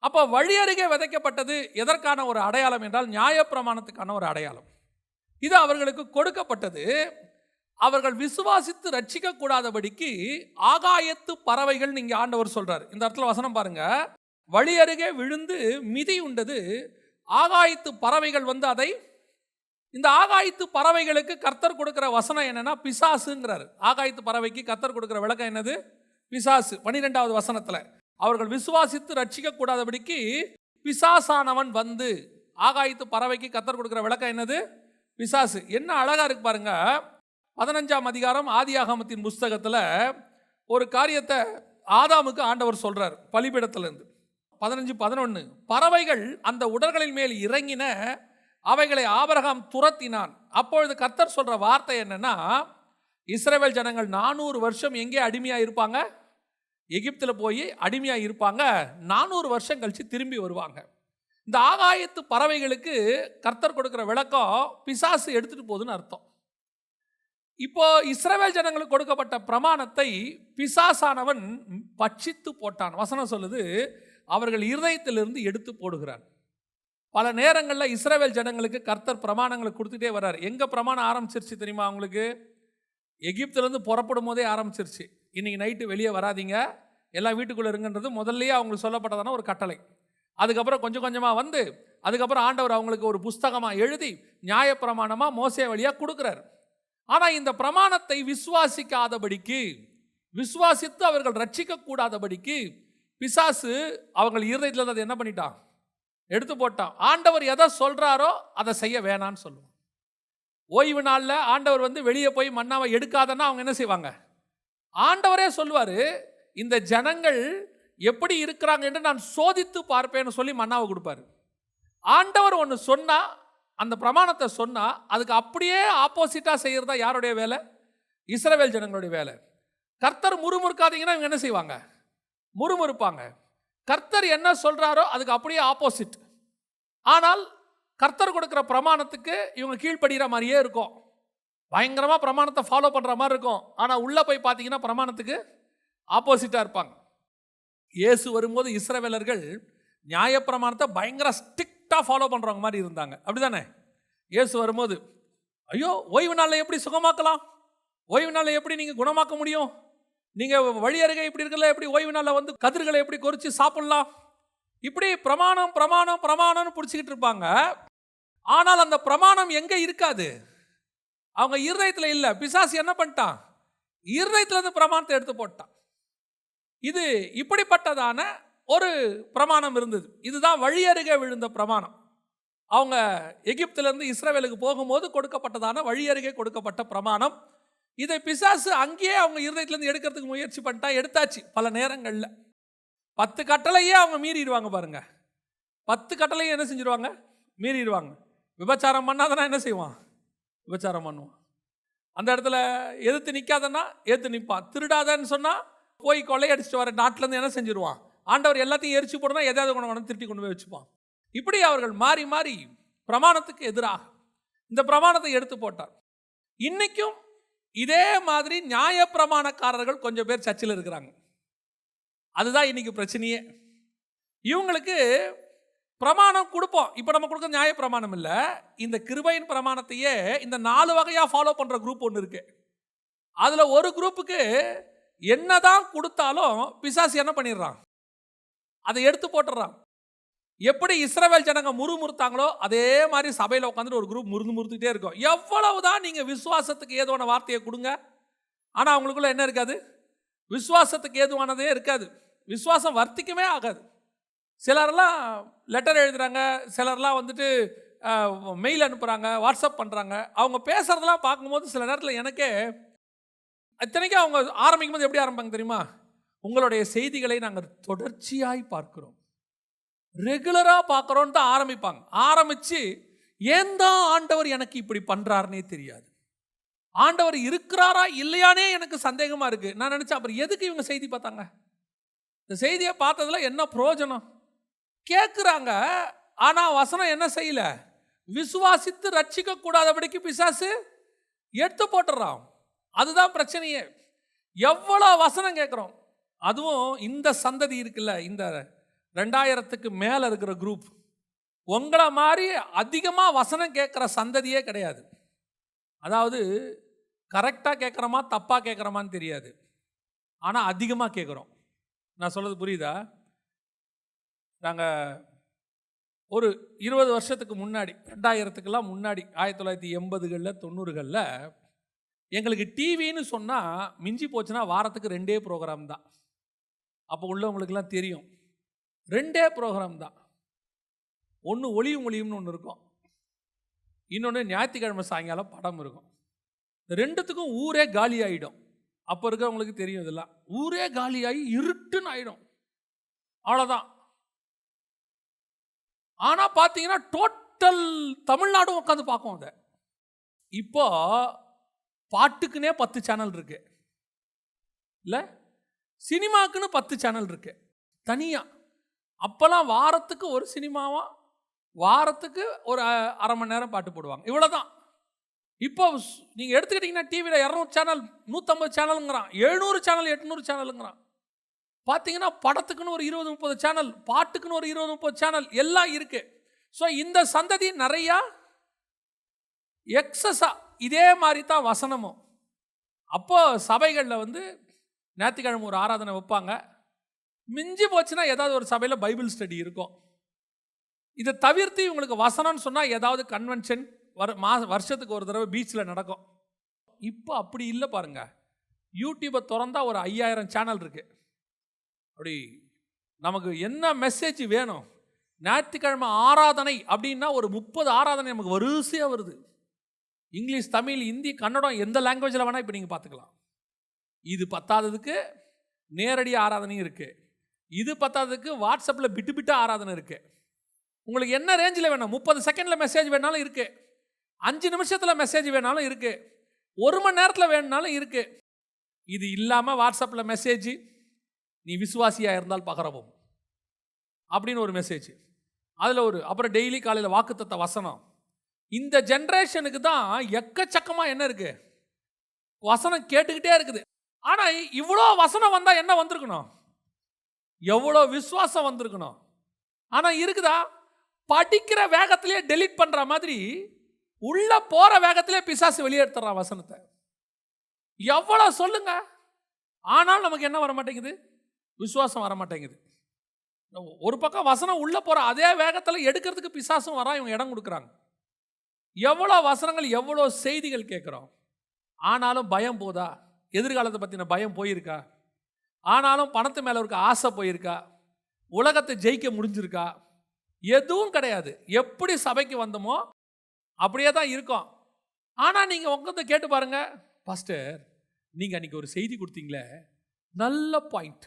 அப்போ வழி அருகே விதைக்கப்பட்டது எதற்கான ஒரு அடையாளம் என்றால் நியாயப்பிரமாணத்துக்கான ஒரு அடையாளம். இது அவர்களுக்கு கொடுக்கப்பட்டது. அவர்கள் விசுவாசித்து ரட்சிக்க கூடாதபடிக்கு ஆகாயத்து பறவைகள் நீங்க ஆண்டவர் சொல்றாரு. இந்த இடத்துல வசனம் பாருங்க, வழி அருகே விழுந்து மிதி உண்டது, ஆகாயத்து பறவைகள் வந்து அதை, இந்த ஆகாயத்து பறவைகளுக்கு கர்த்தர் கொடுக்கிற வசனம் என்னன்னா பிசாசுங்கிறாரு. ஆகாயத்து பறவைக்கு கர்த்தர் கொடுக்கிற விளக்கம் என்னது? பிசாசு. 12வது வசனத்துல அவர்கள் விசுவாசித்து ரட்சிக்க கூடாதபடிக்கு பிசாசானவன் வந்து, ஆகாயத்து பறவைக்கு கர்த்தர் கொடுக்கிற விளக்கம் என்னது? பிசாசு. என்ன அழகா இருக்கு பாருங்க. 15ஆம் அதிகாரம் ஆதியாகமத்தின் புஸ்தகத்தில் ஒரு காரியத்தை ஆதாமுக்கு ஆண்டவர் சொல்றார் பலிபீடத்திலிருந்து. 15:11 பறவைகள் அந்த உடல்களின் மேல் இறங்கின, அவைகளை ஆபிரகாம் துரத்தினான். அப்பொழுது கர்த்தர் சொல்ற வார்த்தை என்னன்னா, இஸ்ரவேல் ஜனங்கள் 400 வருஷம் எங்கே அடிமையா இருப்பாங்க? எகிப்தில் போய் அடிமையா இருப்பாங்க. 400 வருஷம் கழிச்சு திரும்பி வருவாங்க. இந்த ஆகாயத்து பறவைகளுக்கு கர்த்தர் கொடுக்கிற விளக்கம் பிசாசு எடுத்துட்டு போகுதுன்னு அர்த்தம். இப்போ இஸ்ரவேல் ஜனங்களுக்கு கொடுக்கப்பட்ட பிரமாணத்தை பிசாசானவன் பட்சித்து போட்டான். வசனம் சொல்லுது, அவர்கள் இருதயத்திலிருந்து எடுத்து போடுகிறான். பல நேரங்களில் இஸ்ரவேல் ஜனங்களுக்கு கர்த்தர் பிரமாணங்களை கொடுத்துட்டே வர்றார். எங்க பிரமாணம் ஆரம்பிச்சிருச்சு தெரியுமா அவங்களுக்கு? எகிப்திலிருந்து புறப்படும் போதே ஆரம்பிச்சிருச்சு. இன்னைக்கு நைட்டு வெளியே வராதிங்க, எல்லாம் வீட்டுக்குள்ளே இருங்கன்றது முதல்லயே அவங்களுக்கு சொல்லப்பட்டதான ஒரு கட்டளை. அதுக்கப்புறம் கொஞ்சம் கொஞ்சமாக வந்து, அதுக்கப்புறம் ஆண்டவர் அவங்களுக்கு ஒரு புஸ்தகமாக எழுதி நியாயப்பிரமாணமாக மோசே வழியாக கொடுக்குறார். ஆனால் இந்த பிரமாணத்தை விசுவாசிக்காதபடிக்கு, விசுவாசித்து அவர்கள் ரட்சிக்க கூடாதபடிக்கு பிசாசு அவங்கள் இருதயத்தில் அதை என்ன பண்ணிட்டான்? எடுத்து போட்டான். ஆண்டவர் எதை சொல்றாரோ அதை செய்ய வேணான்னு சொல்லுவான். ஓய்வு நாளில் ஆண்டவர் வந்து வெளியே போய் மன்னாவை எடுக்காதன்னா அவங்க என்ன செய்வாங்க? ஆண்டவரே சொல்லுவார், இந்த ஜனங்கள் எப்படி இருக்கிறாங்க என்று நான் சோதித்து பார்ப்பேன்னு சொல்லி மன்னாவை கொடுப்பாரு. ஆண்டவர் ஒன்று சொன்னா, அந்த பிரமாணத்தை சொன்னா அதுக்கு அப்படியே ஆப்போசிட்டா செய்யறதா யாருடைய வேலை? இஸ்ரவேல் ஜனங்களுடைய வேலை. கர்த்தர் முறுமுறுக்காதீங்கன்னா இவங்க என்ன செய்வாங்க? முறுமுறுப்பாங்க. கர்த்தர் என்ன சொல்றாரோ அதுக்கு அப்படியே ஆப்போசிட். ஆனால் கர்த்தர் கொடுக்கிற பிரமாணத்துக்கு இவங்க கீழ்ப்படுகிற மாதிரியே இருக்கும். பயங்கரமா பிரமாணத்தை ஃபாலோ பண்ற மாதிரி இருக்கும். ஆனால் உள்ள போய் பார்த்தீங்கன்னா பிரமாணத்துக்கு ஆப்போசிட்டா இருப்பாங்க. இயேசு வரும்போது இஸ்ரவேலர்கள் நியாயப்பிரமாணத்தை பயங்கர ஸ்ட்ரிக்டா ஃபாலோ பண்றவங்க மாதிரி இருந்தாங்க. அப்படிதானே? இயேசு வரும்போது, ஐயோ ஓய்வு நாளில் எப்படி சுகமாக்கலாம், ஓய்வு நாளில் எப்படி நீங்க குணமாக்க முடியும், நீங்க வழி அருகே இப்படி இருக்கல, எப்படி ஓய்வு நாளில் வந்து கதிர்களை எப்படி கொறிச்சு சாப்பிடலாம், இப்படி பிரமாணம் பிரமாணம் பிரமாணம்னு பிடிச்சிக்கிட்டு இருப்பாங்க. ஆனால் அந்த பிரமாணம் எங்க இருக்காது? அவங்க இருதயத்தில் இல்லை. பிசாசு என்ன பண்ணிட்டான்? இருதயத்துல இருந்து பிரமாணத்தை எடுத்து போட்டான். இது இப்படிப்பட்டதான ஒரு பிரமாணம் இருந்தது. இதுதான் வழி அருகே விழுந்த பிரமாணம். அவங்க எகிப்திலிருந்து இஸ்ரவேலுக்கு போகும்போது கொடுக்கப்பட்டதான வழி அருகே கொடுக்கப்பட்ட பிரமாணம். இதை பிசாசு அங்கேயே அவங்க இருதயத்திலிருந்து எடுக்கிறதுக்கு முயற்சி பண்ணிட்டா. எடுத்தாச்சு பல நேரங்களில். 10 கட்டளையே அவங்க மீறிடுவாங்க பாருங்க. 10 கட்டளையே என்ன செஞ்சிருவாங்க? மீறிடுவாங்க. விபச்சாரம் பண்ணாதனா என்ன செய்வான்? விபச்சாரம் பண்ணுவான். அந்த இடத்துல எதிர்த்து நிற்காதன்னா எதிர்த்து நிற்பான். திருடாதன்னு சொன்னால் போய் கொள்ளையடிச்சிட்டு வர நாட்டிலேருந்து என்ன செஞ்சிருவான்? ஆண்டவர் எல்லாத்தையும் எரிச்சு போடணும், எதாவது கொண்டு திருட்டி கொண்டு போய் வச்சுப்பான். இப்படி அவர்கள் மாறி மாறி பிரமாணத்துக்கு எதிராக இந்த பிரமாணத்தை எடுத்து போட்டார். இன்னைக்கும் இதே மாதிரி நியாய பிரமாணக்காரர்கள் கொஞ்சம் பேர் சர்ச்சில் இருக்கிறாங்க. அதுதான் இன்னைக்கு பிரச்சனையே. இவங்களுக்கு பிரமாணம் கொடுப்போம். இப்போ நம்ம கொடுக்க நியாய பிரமாணம் இல்லை, இந்த கிருபையின் பிரமாணத்தையே இந்த 4 வகையாக ஃபாலோ பண்ணுற குரூப் ஒன்று இருக்கு. அதில் ஒரு குரூப்புக்கு என்னதான் கொடுத்தாலும் பிசாசு என்ன பண்ணிடுறான்? அதை எடுத்து போட்டுறான். எப்படி இஸ்ரவேல் ஜனங்க முறுமுறுத்தாங்களோ அதே மாதிரி சபையில் உட்காந்துட்டு ஒரு குரூப் முறுத்துக்கிட்டே இருக்கும். எவ்வளவுதான் நீங்கள் விசுவாசத்துக்கு ஏதுவான வார்த்தையை கொடுங்க, ஆனால் அவங்களுக்குள்ள என்ன இருக்காது? விசுவாசத்துக்கு ஏதுவானதே இருக்காது. விசுவாசம் வர்த்திக்கவே ஆகாது. சிலரெல்லாம் லெட்டர் எழுதுகிறாங்க, சிலர்லாம் வந்துட்டு மெயில் அனுப்புகிறாங்க, வாட்ஸ்அப் பண்ணுறாங்க. அவங்க பேசுகிறதெல்லாம் பார்க்கும்போது சில நேரத்தில் எனக்கே, இத்தனைக்கும் அவங்க ஆரம்பிக்கும் போது எப்படி ஆரம்பிப்பாங்க தெரியுமா? உங்களுடைய செய்திகளை நாங்கள் தொடர்ச்சியாய் பார்க்கிறோம், ரெகுலராக பார்க்குறோன்னு தான் ஆரம்பிப்பாங்க. ஆரம்பித்து ஏன் தான் ஆண்டவர் எனக்கு இப்படி பண்ணுறாருனே தெரியாது, ஆண்டவர் இருக்கிறாரா இல்லையானே எனக்கு சந்தேகமாக இருக்குது. நான் நினச்சேன், அப்புறம் எதுக்கு இவங்க செய்தி பார்த்தாங்க? இந்த செய்தியை பார்த்ததுல என்ன பிரயோஜனம்? கேட்குறாங்க, ஆனால் வசனம் என்ன செய்யல? விசுவாசித்து ரட்சிக்க கூடாதபடிக்கு பிசாசு எடுத்து போட்டுறான். அதுதான் பிரச்சனையே. எவ்வளோ வசனம் கேட்குறோம், அதுவும் இந்த சந்ததி இருக்குல்ல, இந்த 2000க்கு மேலே இருக்கிற குரூப், உங்களை மாதிரி அதிகமாக வசனம் கேட்குற சந்ததியே கிடையாது. அதாவது கரெக்டாக கேட்குறோமா தப்பாக கேட்குறோமான்னு தெரியாது, ஆனால் அதிகமாக கேட்குறோம். நான் சொல்கிறது புரியுதா? நாங்கள் ஒரு 20 வருஷத்துக்கு முன்னாடி, 2000க்குலாம் முன்னாடி, 1980களில் 90களில் எங்களுக்கு டிவின்னு சொன்னால் மிஞ்சி போச்சுன்னா வாரத்துக்கு 2 ப்ரோக்ராம் தான். அப்போ உள்ளவங்களுக்கெல்லாம் தெரியும், 2 ப்ரோக்ராம் தான். ஒன்று ஒளியும் ஒளியும்னு ஒன்று இருக்கும், இன்னொன்று ஞாயிற்றுக்கிழமை சாயங்காலம் படம் இருக்கும். இந்த 2த்துக்கும் ஊரே காலி ஆகிடும். அப்போ இருக்கிறவங்களுக்கு தெரியும், இதெல்லாம் ஊரே காலியாகி இருட்டுன்னு ஆகிடும், அவ்வளோதான். ஆனால் பார்த்தீங்கன்னா டோட்டல் தமிழ்நாடும் உட்காந்து பார்க்கும் அதை. இப்போ பாட்டுக்குன்னே 10 சேனல் இருக்கு, இல்லை சினிமாக்குன்னு 10 சேனல் இருக்கு தனியாக. அப்போல்லாம் வாரத்துக்கு ஒரு சினிமாவா, வாரத்துக்கு ஒரு அரை மணி நேரம் பாட்டு போடுவாங்க, இவ்வளோதான். இப்போ நீங்கள் எடுத்துக்கிட்டிங்கன்னா டிவியில் 200 சேனல் 150 சேனலுங்கிறான், 700 சேனல் 800 சேனலுங்கிறான். பார்த்தீங்கன்னா படத்துக்குன்னு ஒரு 20-30 சேனல், பாட்டுக்குன்னு ஒரு 20-30 சேனல் எல்லாம் இருக்கு. ஸோ இந்த சந்ததி நிறையா எக்ஸஸா இதே மாதிரி தான் வசனமும். அப்போ சபைகளில் வந்து ஞாயிற்றுக்கிழமை ஒரு ஆராதனை வைப்பாங்க, மிஞ்சி போச்சுன்னா ஏதாவது ஒரு சபையில் பைபிள் ஸ்டடி இருக்கும். இதை தவிர்த்து இவங்களுக்கு வசனம்னு சொன்னால் ஏதாவது கன்வென்ஷன் வருஷத்துக்கு ஒரு தடவை பீச்சில் நடக்கும். இப்போ அப்படி இல்லை பாருங்க. யூடியூப்பை திறந்தா ஒரு 5000 சேனல் இருக்கு. அப்படி நமக்கு என்ன மெசேஜ் வேணும், ஞாயிற்றுக்கிழமை ஆராதனை அப்படின்னா ஒரு 30 ஆராதனை நமக்கு வரிசையாக வருது. இங்கிலீஷ், தமிழ், ஹிந்தி, கன்னடம், எந்த லாங்குவேஜில் வேணால் இப்போ நீங்கள் பார்த்துக்கலாம். இது பத்தாததுக்கு நேரடி ஆராதனையும் இருக்குது, இது பத்தாததுக்கு வாட்ஸ்அப்பில் பிட்டு ஆராதனை இருக்குது. உங்களுக்கு என்ன ரேஞ்சில் வேணும், 30 செகண்டில் மெசேஜ் வேணாலும் இருக்குது, 5 நிமிஷத்தில் மெசேஜ் வேணாலும் இருக்குது, 1 மணி நேரத்தில் வேணுனாலும் இருக்குது. இது இல்லாமல் வாட்ஸ்அப்பில் மெசேஜ், நீ விசுவாசியாக இருந்தால் பகரவும் அப்படின்னு ஒரு மெசேஜ், அதில் ஒரு, அப்புறம் டெய்லி காலையில் வாக்குத்தத்த வசனம். இந்த ஜென்ரேஷனுக்கு தான் எக்கச்சக்கமாக என்ன இருக்குது, வசனம் கேட்டுக்கிட்டே இருக்குது. ஆனால் இவ்வளோ வசனம் வந்தால் என்ன வந்திருக்கணும், எவ்வளோ விசுவாசம் வந்திருக்கணும். ஆனால் இருக்குதா? படிக்கிற வேகத்திலே டெலீட் பண்ணுற மாதிரி உள்ள போகிற வேகத்திலே பிசாசு வெளியேற்றுறான் வசனத்தை. எவ்வளோ சொல்லுங்க, ஆனால் நமக்கு என்ன வர மாட்டேங்குது, விசுவாசம் வர மாட்டேங்குது. ஒரு பக்கம் வசனம் உள்ள போகிற அதே வேகத்தில் எடுக்கிறதுக்கு பிசாசும் வரா, இவங்க இடம் கொடுக்குறாங்க. எவ்வளோ வசனங்கள், எவ்வளோ செய்திகள் கேட்குறோம், ஆனாலும் பயம் போதா? எதிர்காலத்தை பற்றின பயம் போயிருக்கா? ஆனாலும் பணத்து மேலே இருக்க ஆசை போயிருக்கா? உலகத்தை ஜெயிக்க முடிஞ்சிருக்கா? எதுவும் கிடையாது. எப்படி சபைக்கு வந்தோமோ அப்படியே தான் இருக்கோம். ஆனால் நீங்கள் உட்காந்து கேட்டு பாருங்க, பாஸ்டர் நீங்கள் அன்றைக்கி ஒரு செய்தி கொடுத்தீங்களே, நல்ல பாயிண்ட்.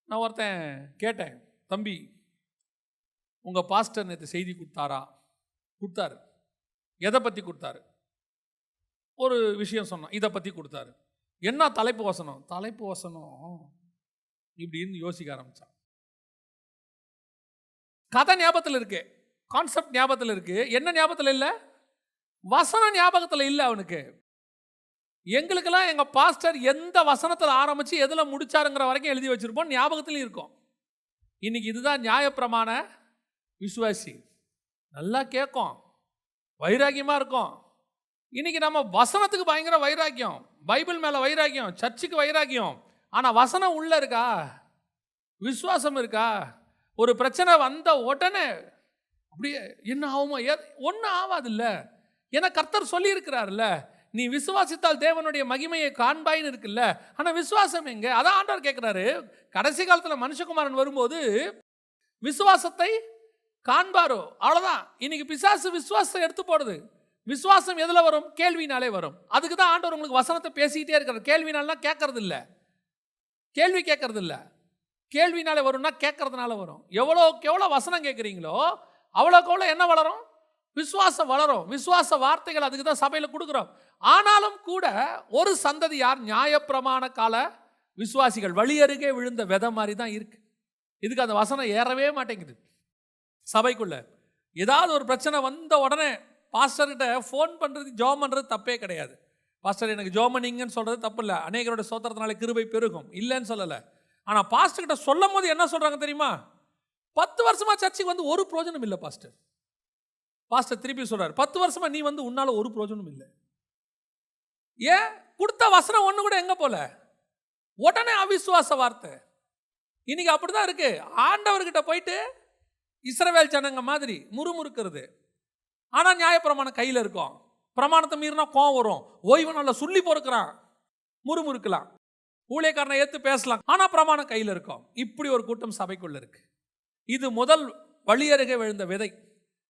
நான் ஒருத்தன் கேட்டேன், தம்பி உங்கள் பாஸ்டர் நேற்று செய்தி கொடுத்தாரா? கொடுத்தாரு. எதை பற்றி கொடுத்தாரு? ஒரு விஷயம் சொன்னோம், இதை பற்றி கொடுத்தாரு. என்ன தலைப்பு வசனம்? தலைப்பு வசனம் இப்படின்னு யோசிக்க ஆரம்பித்தான். கதை ஞாபகத்தில் இருக்கு, கான்செப்ட் ஞாபகத்தில் இருக்கு, என்ன ஞாபகத்தில் இல்லை? வசனம் ஞாபகத்தில் இல்லை அவனுக்கு. எங்களுக்கெல்லாம் எங்கள் பாஸ்டர் எந்த வசனத்தில் ஆரம்பித்து எதில் முடிச்சாருங்கிற வரைக்கும் எழுதி வச்சுருப்போம், ஞாபகத்திலையும் இருக்கும். இன்னைக்கு இதுதான் நியாயப்பிரமாண விசுவாசி. நல்லா கேட்கும், வைராக்கியமாக இருக்கும். இன்னைக்கு நம்ம வசனத்துக்கு பயங்கர வைராக்கியம், பைபிள் மேலே வைராக்கியம், சர்ச்சுக்கு வைராக்கியம். ஆனால் வசனம் உள்ளே இருக்கா? விசுவாசம் இருக்கா? ஒரு பிரச்சனை வந்த உடனே அப்படியே என்ன ஆகுமோ, ஒன்றும் ஆகாதுல்ல, ஏன்னா கர்த்தர் சொல்லி இருக்கிறார்ல, நீ விசுவாசித்தால் தேவனுடைய மகிமையை காண்பாயின்னு இருக்குல்ல. ஆனா விசுவாசம் எங்க? அதான் ஆண்டவர் கேட்கிறாரு. கடைசி காலத்துல மனுஷகுமாரன் வரும்போது விசுவாசத்தை காண்பாரோ, அவ்வளவுதான். இன்னைக்கு பிசாசு விசுவாசத்தை எடுத்து போடுது. விசுவாசம் எதுல வரும்? கேள்வினாலே வரும். அதுக்கு தான் ஆண்டவர் உங்களுக்கு வசனத்தை பேசிக்கிட்டே இருக்கிறார். கேள்வினாலாம் கேட்கறது இல்ல, கேள்வி கேட்கறது இல்ல. கேள்வினாலே வரும்னா கேட்கறதுனால வரும். எவ்வளோக்கு எவ்வளோ வசனம் கேட்குறீங்களோ அவ்வளோக்கு எவ்வளோ என்ன வளரும்? விசுவாசம் வளரும். விசுவாச வார்த்தைகள் அதுக்கு தான் சபையில் கொடுக்குறோம். ஆனாலும் கூட ஒரு சந்ததி யார்? நியாயப்பிரமாண கால விசுவாசிகள். வழி அருகே விழுந்த விதை மாதிரி தான் இருக்கு. இதுக்கு அந்த வசனம் ஏறவே மாட்டேங்குது. சபைக்குள்ள ஏதாவது ஒரு பிரச்சனை வந்த உடனே பாஸ்டர்கிட்ட ஃபோன் பண்ணுறது, ஜோம் பண்ணுறது தப்பே கிடையாது. பாஸ்டர் எனக்கு ஜோம் பண்ணிங்கன்னு சொல்கிறது தப்பு இல்லை. அநேகரோட சோத்திரத்தினால கிருபை பெருகும், இல்லைன்னு சொல்லலை. ஆனால் பாஸ்டர்கிட்ட சொல்லும் போது என்ன சொல்கிறாங்க தெரியுமா? 10 வருஷமா சர்ச்சுக்கு வந்து ஒரு பிரோஜனம் இல்லை பாஸ்டர். பாஸ்டர் திருப்பி சொல்றாரு, 10 வருஷமா நீ வந்து உன்னால ஒரு பிரோஜனம் இல்லை. ஏன்? கொடுத்த வசனம் ஒன்று கூட எங்க போல, உடனே அவிசுவாச வார்த்தை. இன்னைக்கு அப்படிதான் இருக்கு. ஆண்டவர்கிட்ட போயிட்டு இஸ்ரவேல் ஜனங்க மாதிரி முறுமுறுக்கிறது. ஆனா நியாயப்பிரமாணம் கையில் இருக்கும். பிரமாணத்தை மீறினா கோவம் வரும். ஓய்வு நாள்ல சொல்லி பொறுக்கிறான், முறுமுறுக்கலாம். ஊழியக்காரனை ஏத்து பேசலாம், ஆனா பிரமாணம் கையில் இருக்கும். இப்படி ஒரு கூட்டம் சபைக்குள்ள இருக்கு. இது முதல் வழியருகே விழுந்த விதை.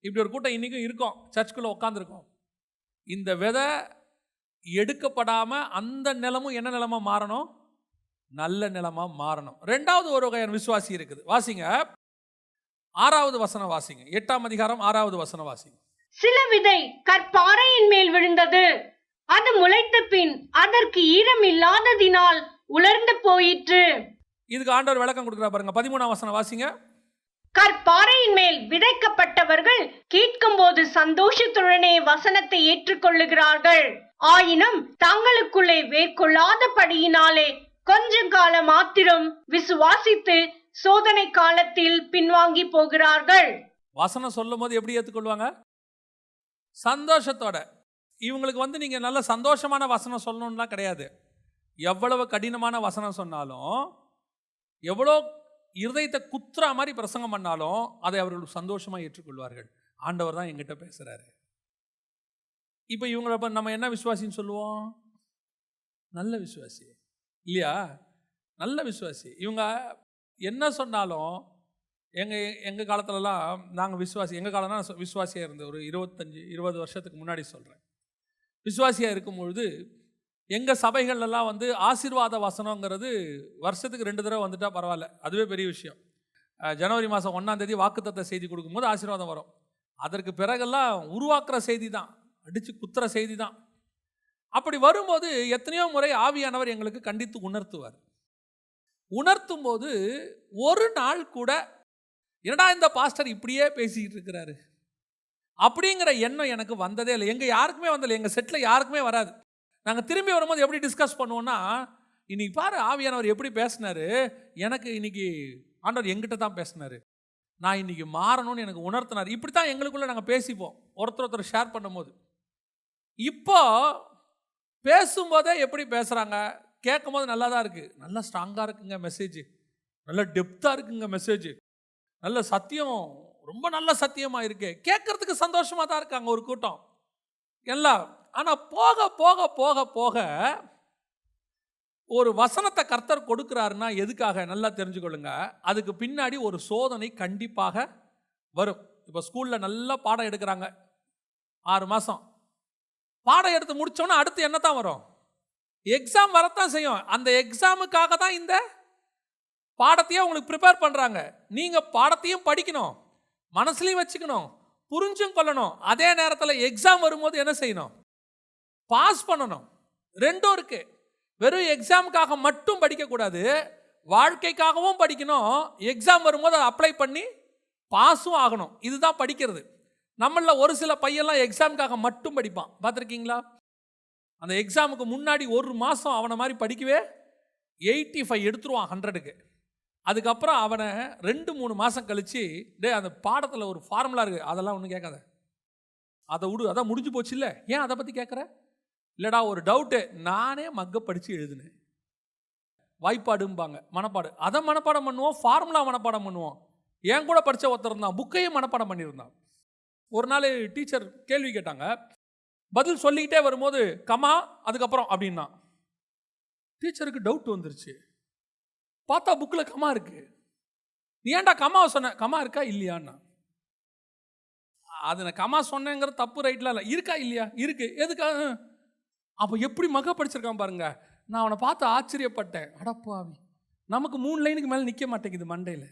இப்படி ஒரு கூட்டம் இன்னைக்கும் இருக்கும், சர்ச்சுக்குள்ள உட்காந்துருக்கும். இந்த விதை எடுக்கப்படாம அந்த நிலமும் என்ன நிலமா மாறணும்? நல்ல நிலமா மாறணும். ரெண்டாவது ஒரு வகையான விசுவாசி இருக்குது. வாசிங்க 6வது வசனம் வாசிங்க. 8ஆம் அதிகாரம் 6வது வசனம் வாசிங்க. சில விதை கற்பாறையின் மேல் விழுந்தது. அது முளைத்த பின் அதற்கு ஈரம் இல்லாததினால் உலர்ந்து போயிற்று. இதுக்கு ஆண்டவர் விளக்கம் கொடுக்குறா பாருங்க. 13ஆம் வசனம் வாசிங்க. கற்பாறையின் மேல் விதைக்கப்பட்டவர்கள் கேட்கும் போது சந்தோஷத்துடனே வசனத்தை ஏற்றுக்கொள்ளுகிறார்கள். ஆயினும் தங்களுக்குள்ளே வேர்கொள்ளாதபடியினாலே கொஞ்ச காலம் மாத்திரம் விசுவாசித்து சோதனை காலத்தில் பின்வாங்கி போகிறார்கள். வசனம் சொல்லும் போது எப்படி ஏற்றுக்கொள்வாங்க? சந்தோஷத்தோட. இவங்களுக்கு வந்து நீங்க நல்ல சந்தோஷமான வசனம் சொல்லணும்லாம் கிடையாது. எவ்வளவு கடினமான வசனம் சொன்னாலும், எவ்வளோ இருதயத்தை குத்துற மாதிரி பிரசங்கம் பண்ணாலும் அதை அவர்கள் சந்தோஷமா ஏற்றுக்கொள்வார்கள். ஆண்டவர் தான் எங்கிட்ட பேசுறாரு. இப்போ இவங்களை நம்ம என்ன விசுவாசின்னு சொல்லுவோம்? நல்ல விசுவாசி இல்லையா? நல்ல விசுவாசி. இவங்க என்ன சொன்னாலும் எங்கள் காலத்துலலாம் நாங்கள் விசுவாசி, எங்கள் காலம் தான் விசுவாசியாக இருந்தது. ஒரு 25-20 வருஷத்துக்கு முன்னாடி சொல்கிறேன். விசுவாசியாக இருக்கும்பொழுது எங்கள் சபைகள்லாம் வந்து ஆசீர்வாத வசனங்கிறது வருஷத்துக்கு 2 தடவை வந்துட்டால் பரவாயில்ல, அதுவே பெரிய விஷயம். ஜனவரி மாதம் 1ஆம் தேதி வாக்குத்தத்த செய்தி கொடுக்கும்போது ஆசீர்வாதம் வரும். அதற்கு பிறகெல்லாம் உருவாக்குற செய்தி தான், அடித்து குத்துற செய்தி தான். அப்படி வரும்போது எத்தனையோ முறை ஆவியானவர் எங்களுக்கு கண்டித்து உணர்த்துவார். உணர்த்தும் போது ஒரு நாள் கூட என்னடா இந்த பாஸ்டர் இப்படியே பேசிக்கிட்டு இருக்கிறாரு அப்படிங்கிற எண்ணம் எனக்கு வந்ததே இல்லை. எங்கள் யாருக்குமே வந்ததில்லை, எங்கள் செட்டில் யாருக்குமே வராது. நாங்கள் திரும்பி வரும்போது எப்படி டிஸ்கஸ் பண்ணுவோன்னா, இன்னைக்கு பாரு ஆவியானவர் எப்படி பேசினாரு, எனக்கு இன்னைக்கு ஆண்டவர் எங்கிட்ட தான் பேசினாரு, நான் இன்னைக்கு மாறணும்னு எனக்கு உணர்த்தினார். இப்படி தான் எங்களுக்குள்ளே நாங்கள் பேசிப்போம், ஒருத்தர் ஷேர் பண்ணும்போது. இப்போ பேசும்போதே எப்படி பேசுகிறாங்க, கேட்கும் போது நல்லா தான் இருக்குது, நல்லா ஸ்ட்ராங்காக இருக்குங்க மெசேஜ், நல்ல டெப்த்தாக இருக்குங்க மெசேஜ், நல்ல சத்தியம், ரொம்ப நல்ல சத்தியமாக இருக்கு, கேட்கறதுக்கு சந்தோஷமாக தான் இருக்காங்க ஒரு கூட்டம் எல்லாம். ஆனால் போக போக போக போக ஒரு வசனத்தை கர்த்தர் கொடுக்குறாருன்னா எதுக்காக நல்லா தெரிஞ்சுக்கொள்ளுங்க. அதுக்கு பின்னாடி ஒரு சோதனை கண்டிப்பாக வரும். இப்போ ஸ்கூலில் நல்லா பாடம் எடுக்கிறாங்க, 6 மாதம் பாடம் எடுத்து முடிச்சோன்னா அடுத்து என்ன தான் வரும்? எக்ஸாம் வரத்தான் செய்யும். அந்த எக்ஸாமுக்காக தான் இந்த பாடத்தையே உங்களுக்கு ப்ரிப்பேர் பண்ணுறாங்க. நீங்கள் பாடத்தையும் படிக்கணும், மனசுலையும் வச்சுக்கணும், புரிஞ்சும் கொள்ளணும். அதே நேரத்தில் எக்ஸாம் வரும்போது என்ன செய்யணும்? பாஸ் பண்ணணும். ரெண்டும் இருக்கு. வெறும் எக்ஸாமுக்காக மட்டும் படிக்கக்கூடாது, வாழ்க்கைக்காகவும் படிக்கணும். எக்ஸாம் வரும்போது அதை அப்ளை பண்ணி பாஸும் ஆகணும். இதுதான் படிக்கிறது. நம்மள ஒரு சில பையன்லாம் எக்ஸாமுக்காக மட்டும் படிப்பான், பார்த்துருக்கீங்களா? அந்த எக்ஸாமுக்கு முன்னாடி 1 மாதம் அவனை மாதிரி படிக்கவே 85 எடுத்துருவான் 100க்கு. அதுக்கப்புறம் அவனை 2-3 மாதம் கழித்து, அந்த பாடத்தில் ஒரு ஃபார்முலா இருக்குது, அதெல்லாம் ஒன்றும் கேட்காத, அதை விடு, அதான் முடிஞ்சு போச்சு இல்லை, ஏன் அதை பற்றி கேட்குற? இல்லைடா ஒரு டவுட்டு, நானே மக்க படித்து எழுதுனேன். வாய்ப்பாடும்பாங்க, மனப்பாடு, அதை மனப்பாடம் பண்ணுவோம், ஃபார்முலா மனப்பாடம் பண்ணுவோம். என் கூட படித்த ஒருத்தர் இருந்தான், புக்கையும் மனப்பாடம் பண்ணியிருந்தான். ஒரு நாள் டீச்சர் கேள்வி கேட்டாங்க, பதில் சொல்லிக்கிட்டே வரும்போது கமா அதுக்கப்புறம் அப்படின்னா டீச்சருக்கு டவுட் வந்துருச்சு. பார்த்தா புக்கில் கமா இருக்கு. நீ ஏன்டா கமாவை சொன்ன? கமா இருக்கா இல்லையான்னா, அது நான் கமா சொன்னேங்கிற தப்பு ரைட்லாம் இல்லை, இருக்கா இல்லையா? இருக்கு. எதுக்காக? அப்போ எப்படி மக படிச்சிருக்கான் பாருங்க. நான் அவனை பார்த்து ஆச்சரியப்பட்டேன். அடப்பாவி, நமக்கு 3 லைனுக்கு மேலே நிற்க மாட்டேங்குது மண்டையில்.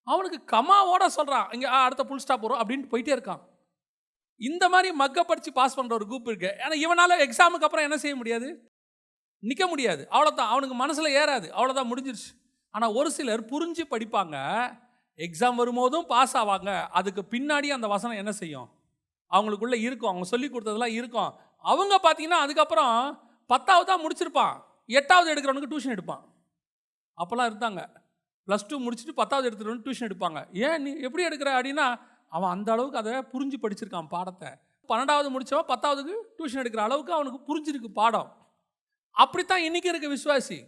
அவனுக்கு கமாவோட சொல்கிறான், இங்கே அடுத்த புல் ஸ்டாப் வரும் அப்படின்ட்டு போயிட்டே இருக்கான். இந்த மாதிரி மக்க படித்து பாஸ் பண்ணுற ஒரு குரூப் இருக்கு. ஏன்னா இவனால் எக்ஸாமுக்கு அப்புறம் என்ன செய்ய முடியாது? நிற்க முடியாது. அவ்வளோதான், அவனுக்கு மனசில் ஏறாது, அவ்வளோதான், முடிஞ்சிருச்சு. ஆனால் ஒரு சிலர் புரிஞ்சு படிப்பாங்க, எக்ஸாம் வரும்போதும் பாஸ் ஆவாங்க. அதுக்கு பின்னாடி அந்த வசனம் என்ன செய்யும்? அவங்களுக்குள்ளே இருக்கும், அவங்க சொல்லி கொடுத்ததெல்லாம் இருக்கும். அவங்க பார்த்தீங்கன்னா அதுக்கப்புறம் 10வது தான் முடிச்சிருப்பான், 8வது எடுக்கிறவனுக்கு டியூஷன் எடுப்பான். அப்போல்லாம் இருந்தாங்க, +2 முடிச்சுட்டு 10வது எடுத்துகிட்டு டியூஷன் எடுப்பாங்க. ஏன் நீ எப்படி எடுக்கிற அப்படின்னா, அவன் அந்த அளவுக்கு அதை புரிஞ்சு படிச்சிருக்கான் பாடத்தை. 12வது முடித்தவன் 10வதுக்கு டியூஷன் எடுக்கிற அளவுக்கு அவனுக்கு புரிஞ்சிருக்கு பாடம். அப்படித்தான் இன்னைக்கு இருக்க விசுவாசி.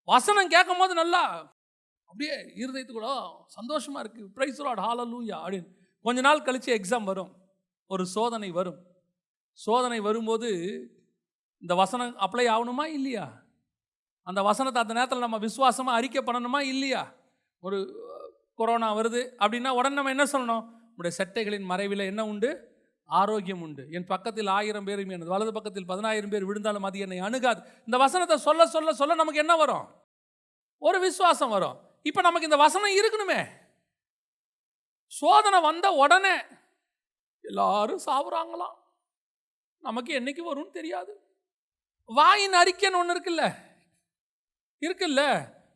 வசனம் கேட்கும் போது நல்லா அப்படியே இருதயத்துக்கூட சந்தோஷமாக இருக்குது, பிரைஸ் லார்ட் ஹல்லேலூயா அப்படின்னு. கொஞ்ச நாள் கழித்து எக்ஸாம் வரும், ஒரு சோதனை வரும். சோதனை வரும்போது இந்த வசனம் அப்ளை ஆகணுமா இல்லையா? அந்த வசனத்தை அந்த நேரத்தில் நம்ம விசுவாசமாக அறிக்கை பண்ணணுமா இல்லையா? ஒரு கொரோனா வருது அப்படின்னா உடனே நம்ம என்ன சொல்லணும்? உடைய சட்டைகளின் மறைவில் என்ன உண்டு? ஆரோக்கியம் உண்டு. என் பக்கத்தில் 1000 பேர், எனது வலது பக்கத்தில் 10,000 பேர் விழுந்தாலும் அது என்னை அணுகாது. இந்த வசனத்தை சொல்ல சொல்ல சொல்ல நமக்கு என்ன வரும்? ஒரு விசுவாசம் வரும். இப்போ நமக்கு இந்த வசனம் இருக்கணுமே. சோதனை வந்த உடனே எல்லாரும் சாவுறாங்களாம், நமக்கு என்னைக்கு வரும்னு தெரியாது. வாயின் அறிக்கைன்னு ஒன்று இருக்குல்ல.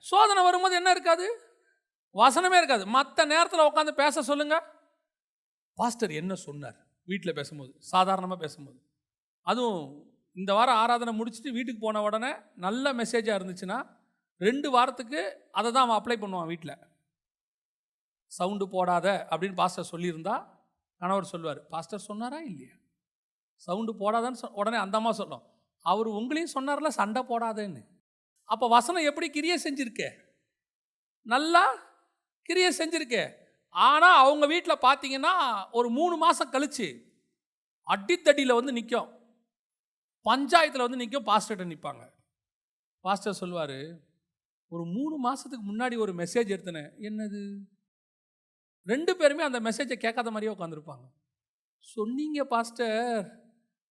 சோதனை வரும்போது என்ன இருக்காது? வசனமே இருக்காது. மற்ற நேரத்தில் உட்காந்து பேச சொல்லுங்க, பாஸ்டர் என்ன சொன்னார் வீட்டில் பேசும்போது, சாதாரணமாக பேசும்போது. அதுவும் இந்த வாரம் ஆராதனை முடிச்சுட்டு வீட்டுக்கு போன உடனே நல்ல மெசேஜாக இருந்துச்சுன்னா 2 வாரத்துக்கு அதை தான் அவன் அப்ளை பண்ணுவான் வீட்டில். சவுண்டு போடாத அப்படின்னு பாஸ்டர் சொல்லியிருந்தா கணவர் சொல்லுவார், பாஸ்டர் சொன்னாரா இல்லையா? சவுண்டு போடாதான்னு உடனே அந்த அம்மா சொல்லும், அவர் உங்களையும் சொன்னார்ல சண்டை போடாதேன்னு. அப்போ வசனம் எப்படி கிரியை செஞ்சிருக்கே? நல்லா கிரியை செஞ்சிருக்கே. ஆனால் அவங்க வீட்டில் பார்த்தீங்கன்னா ஒரு 3 மாதம் கழிச்சு அடித்தடியில் வந்து நிற்கும், பஞ்சாயத்தில் வந்து நிற்கும், பாஸ்டர்கிட்ட நிற்பாங்க. பாஸ்டர் சொல்லுவார், ஒரு 3 மாதத்துக்கு முன்னாடி ஒரு மெசேஜ் எடுத்தேன். என்னது? 2 பேருமே அந்த மெசேஜை கேட்காத மாதிரியே உட்காந்துருப்பாங்க. சொன்னீங்க பாஸ்டர்,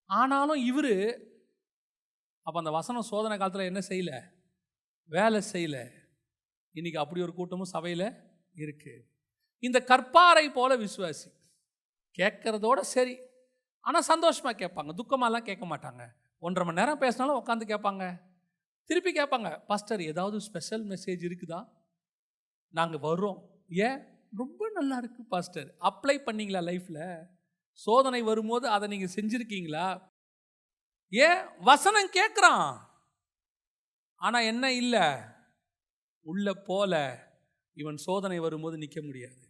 ஆனாலும் இவர். அப்போ அந்த வசனம் சோதனை காலத்தில் என்ன செய்யலை? வேலை செய்யலை. இன்னைக்கு அப்படி ஒரு கூட்டமும் சபையில் இருக்கு. இந்த கற்பாறை போல விசுவாசி கேட்கறதோட சரி, ஆனால் சந்தோஷமாக கேட்பாங்க, துக்கமாலாம் கேட்க மாட்டாங்க. 1.5 மணி நேரம் பேசினாலும் உட்காந்து கேட்பாங்க. திருப்பி கேட்பாங்க, பாஸ்டர் ஏதாவது ஸ்பெஷல் மெசேஜ் இருக்குதா? நாங்கள் வர்றோம். ஏன்? ரொம்ப நல்லா இருக்கு பாஸ்டர். அப்ளை பண்ணீங்களா லைஃப்பில்? சோதனை வரும்போது அதை நீங்கள் செஞ்சுருக்கீங்களா? ஏன்? வசனம் கேட்குறான், ஆனால் என்ன இல்லை, உள்ள போல. இவன் சோதனை வரும்போது நிற்க முடியாது.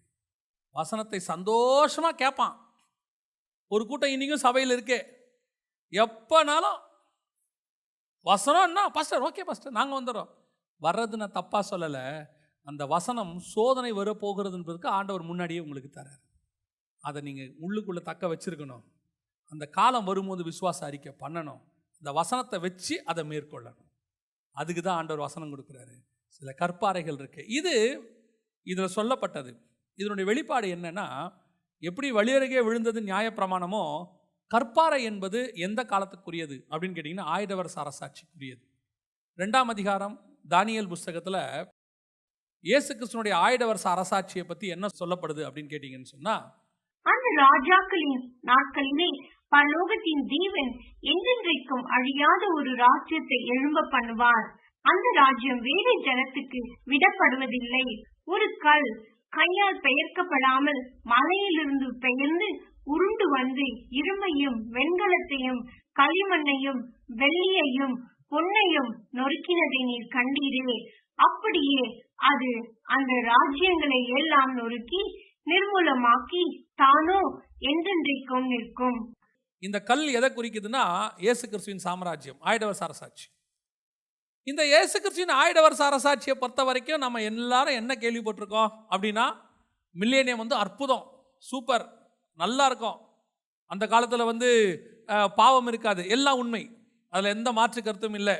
வசனத்தை சந்தோஷமாக கேட்பான். ஒரு கூட்டம் இன்றைக்கும் சபையில் இருக்கே, எப்போனாலும் வசனம்னா பாஸ்டர் ஓகே பாஸ்டர் நாங்கள் வந்துடுறோம். வர்றது நான் தப்பாக சொல்லலை. அந்த வசனம் சோதனை வர போகிறதுன்றதுக்கு ஆண்டவர் முன்னாடியே உங்களுக்கு தரார். அதை நீங்கள் உள்ளுக்குள்ளே தக்க வச்சிருக்கணும். அந்த காலம் வரும்போது விசுவாச அறிக்கை பண்ணணும். அந்த வசனத்தை வச்சு அதை மேற்கொள்ளணும். அதுக்கு தான் ஆண்டவர் வசனம் கொடுக்குறாரு. சில கற்பாறைகள் இருக்கு. இதில் சொல்லப்பட்டது. இதனுடைய வெளிப்பாடு என்னன்னா, எப்படி வழியருகே விழுந்தது நியாயப்பிரமாணமோ, கற்பாறை என்பது எந்த காலத்துக்குரியது அப்படின்னு கேட்டிங்கன்னா ஆயுதவரச அரசாட்சிக்குரியது. 2ஆம் அதிகாரம் தானியேல் புஸ்தகத்தில் இயேசு கிறிஸ்துனுடைய ஆயுதவரச அரசாட்சியை பற்றி என்ன சொல்லப்படுது அப்படின்னு கேட்டிங்கன்னு சொன்னால், அந்த ராஜாக்களின் நாட்களிலே பரலோகத்தின் தேவன் என்றென்றைக்கும் அழியாத ஒரு ராஜ்யத்தை எழும்ப பண்ணுவார். அந்த ராஜ்யம் வேறு ஜனத்துக்கு விடப்படுவதில்லை. ஒரு கல் கையால் பெயர்க்கப்படாமல் மலையிலிருந்து பெயர்ந்து உருண்டு வந்து இரும்பையும் வெண்கலத்தையும் களிமண்ணையும் வெள்ளியையும் பொன்னையும் நொறுக்கினதை நீர் கண்டீரே. அப்படியே அது அந்த ராஜ்யங்களை எல்லாம் நொறுக்கி நிர்மூலமாக்கி தானோ என்றென்றைக்கும் நிற்கும். இந்த கல் எதை குறிக்குதுன்னா இயேசு கிறிஸ்துவின் சாம்ராஜ்யம், ஆயுதவரச அரசாட்சி. இந்த இயேசு கிறிஸ்துவின் ஆயுதவரச அரசாட்சியை பொறுத்த வரைக்கும் நம்ம எல்லாரும் என்ன கேள்விப்பட்டிருக்கோம் அப்படின்னா, மில்லேனியம் வந்து அற்புதம், சூப்பர், நல்லா இருக்கும். அந்த காலத்தில் பாவம் இருக்காது, எல்லாம் உண்மை, அதில் எந்த மாற்று கருத்தும் இல்லை.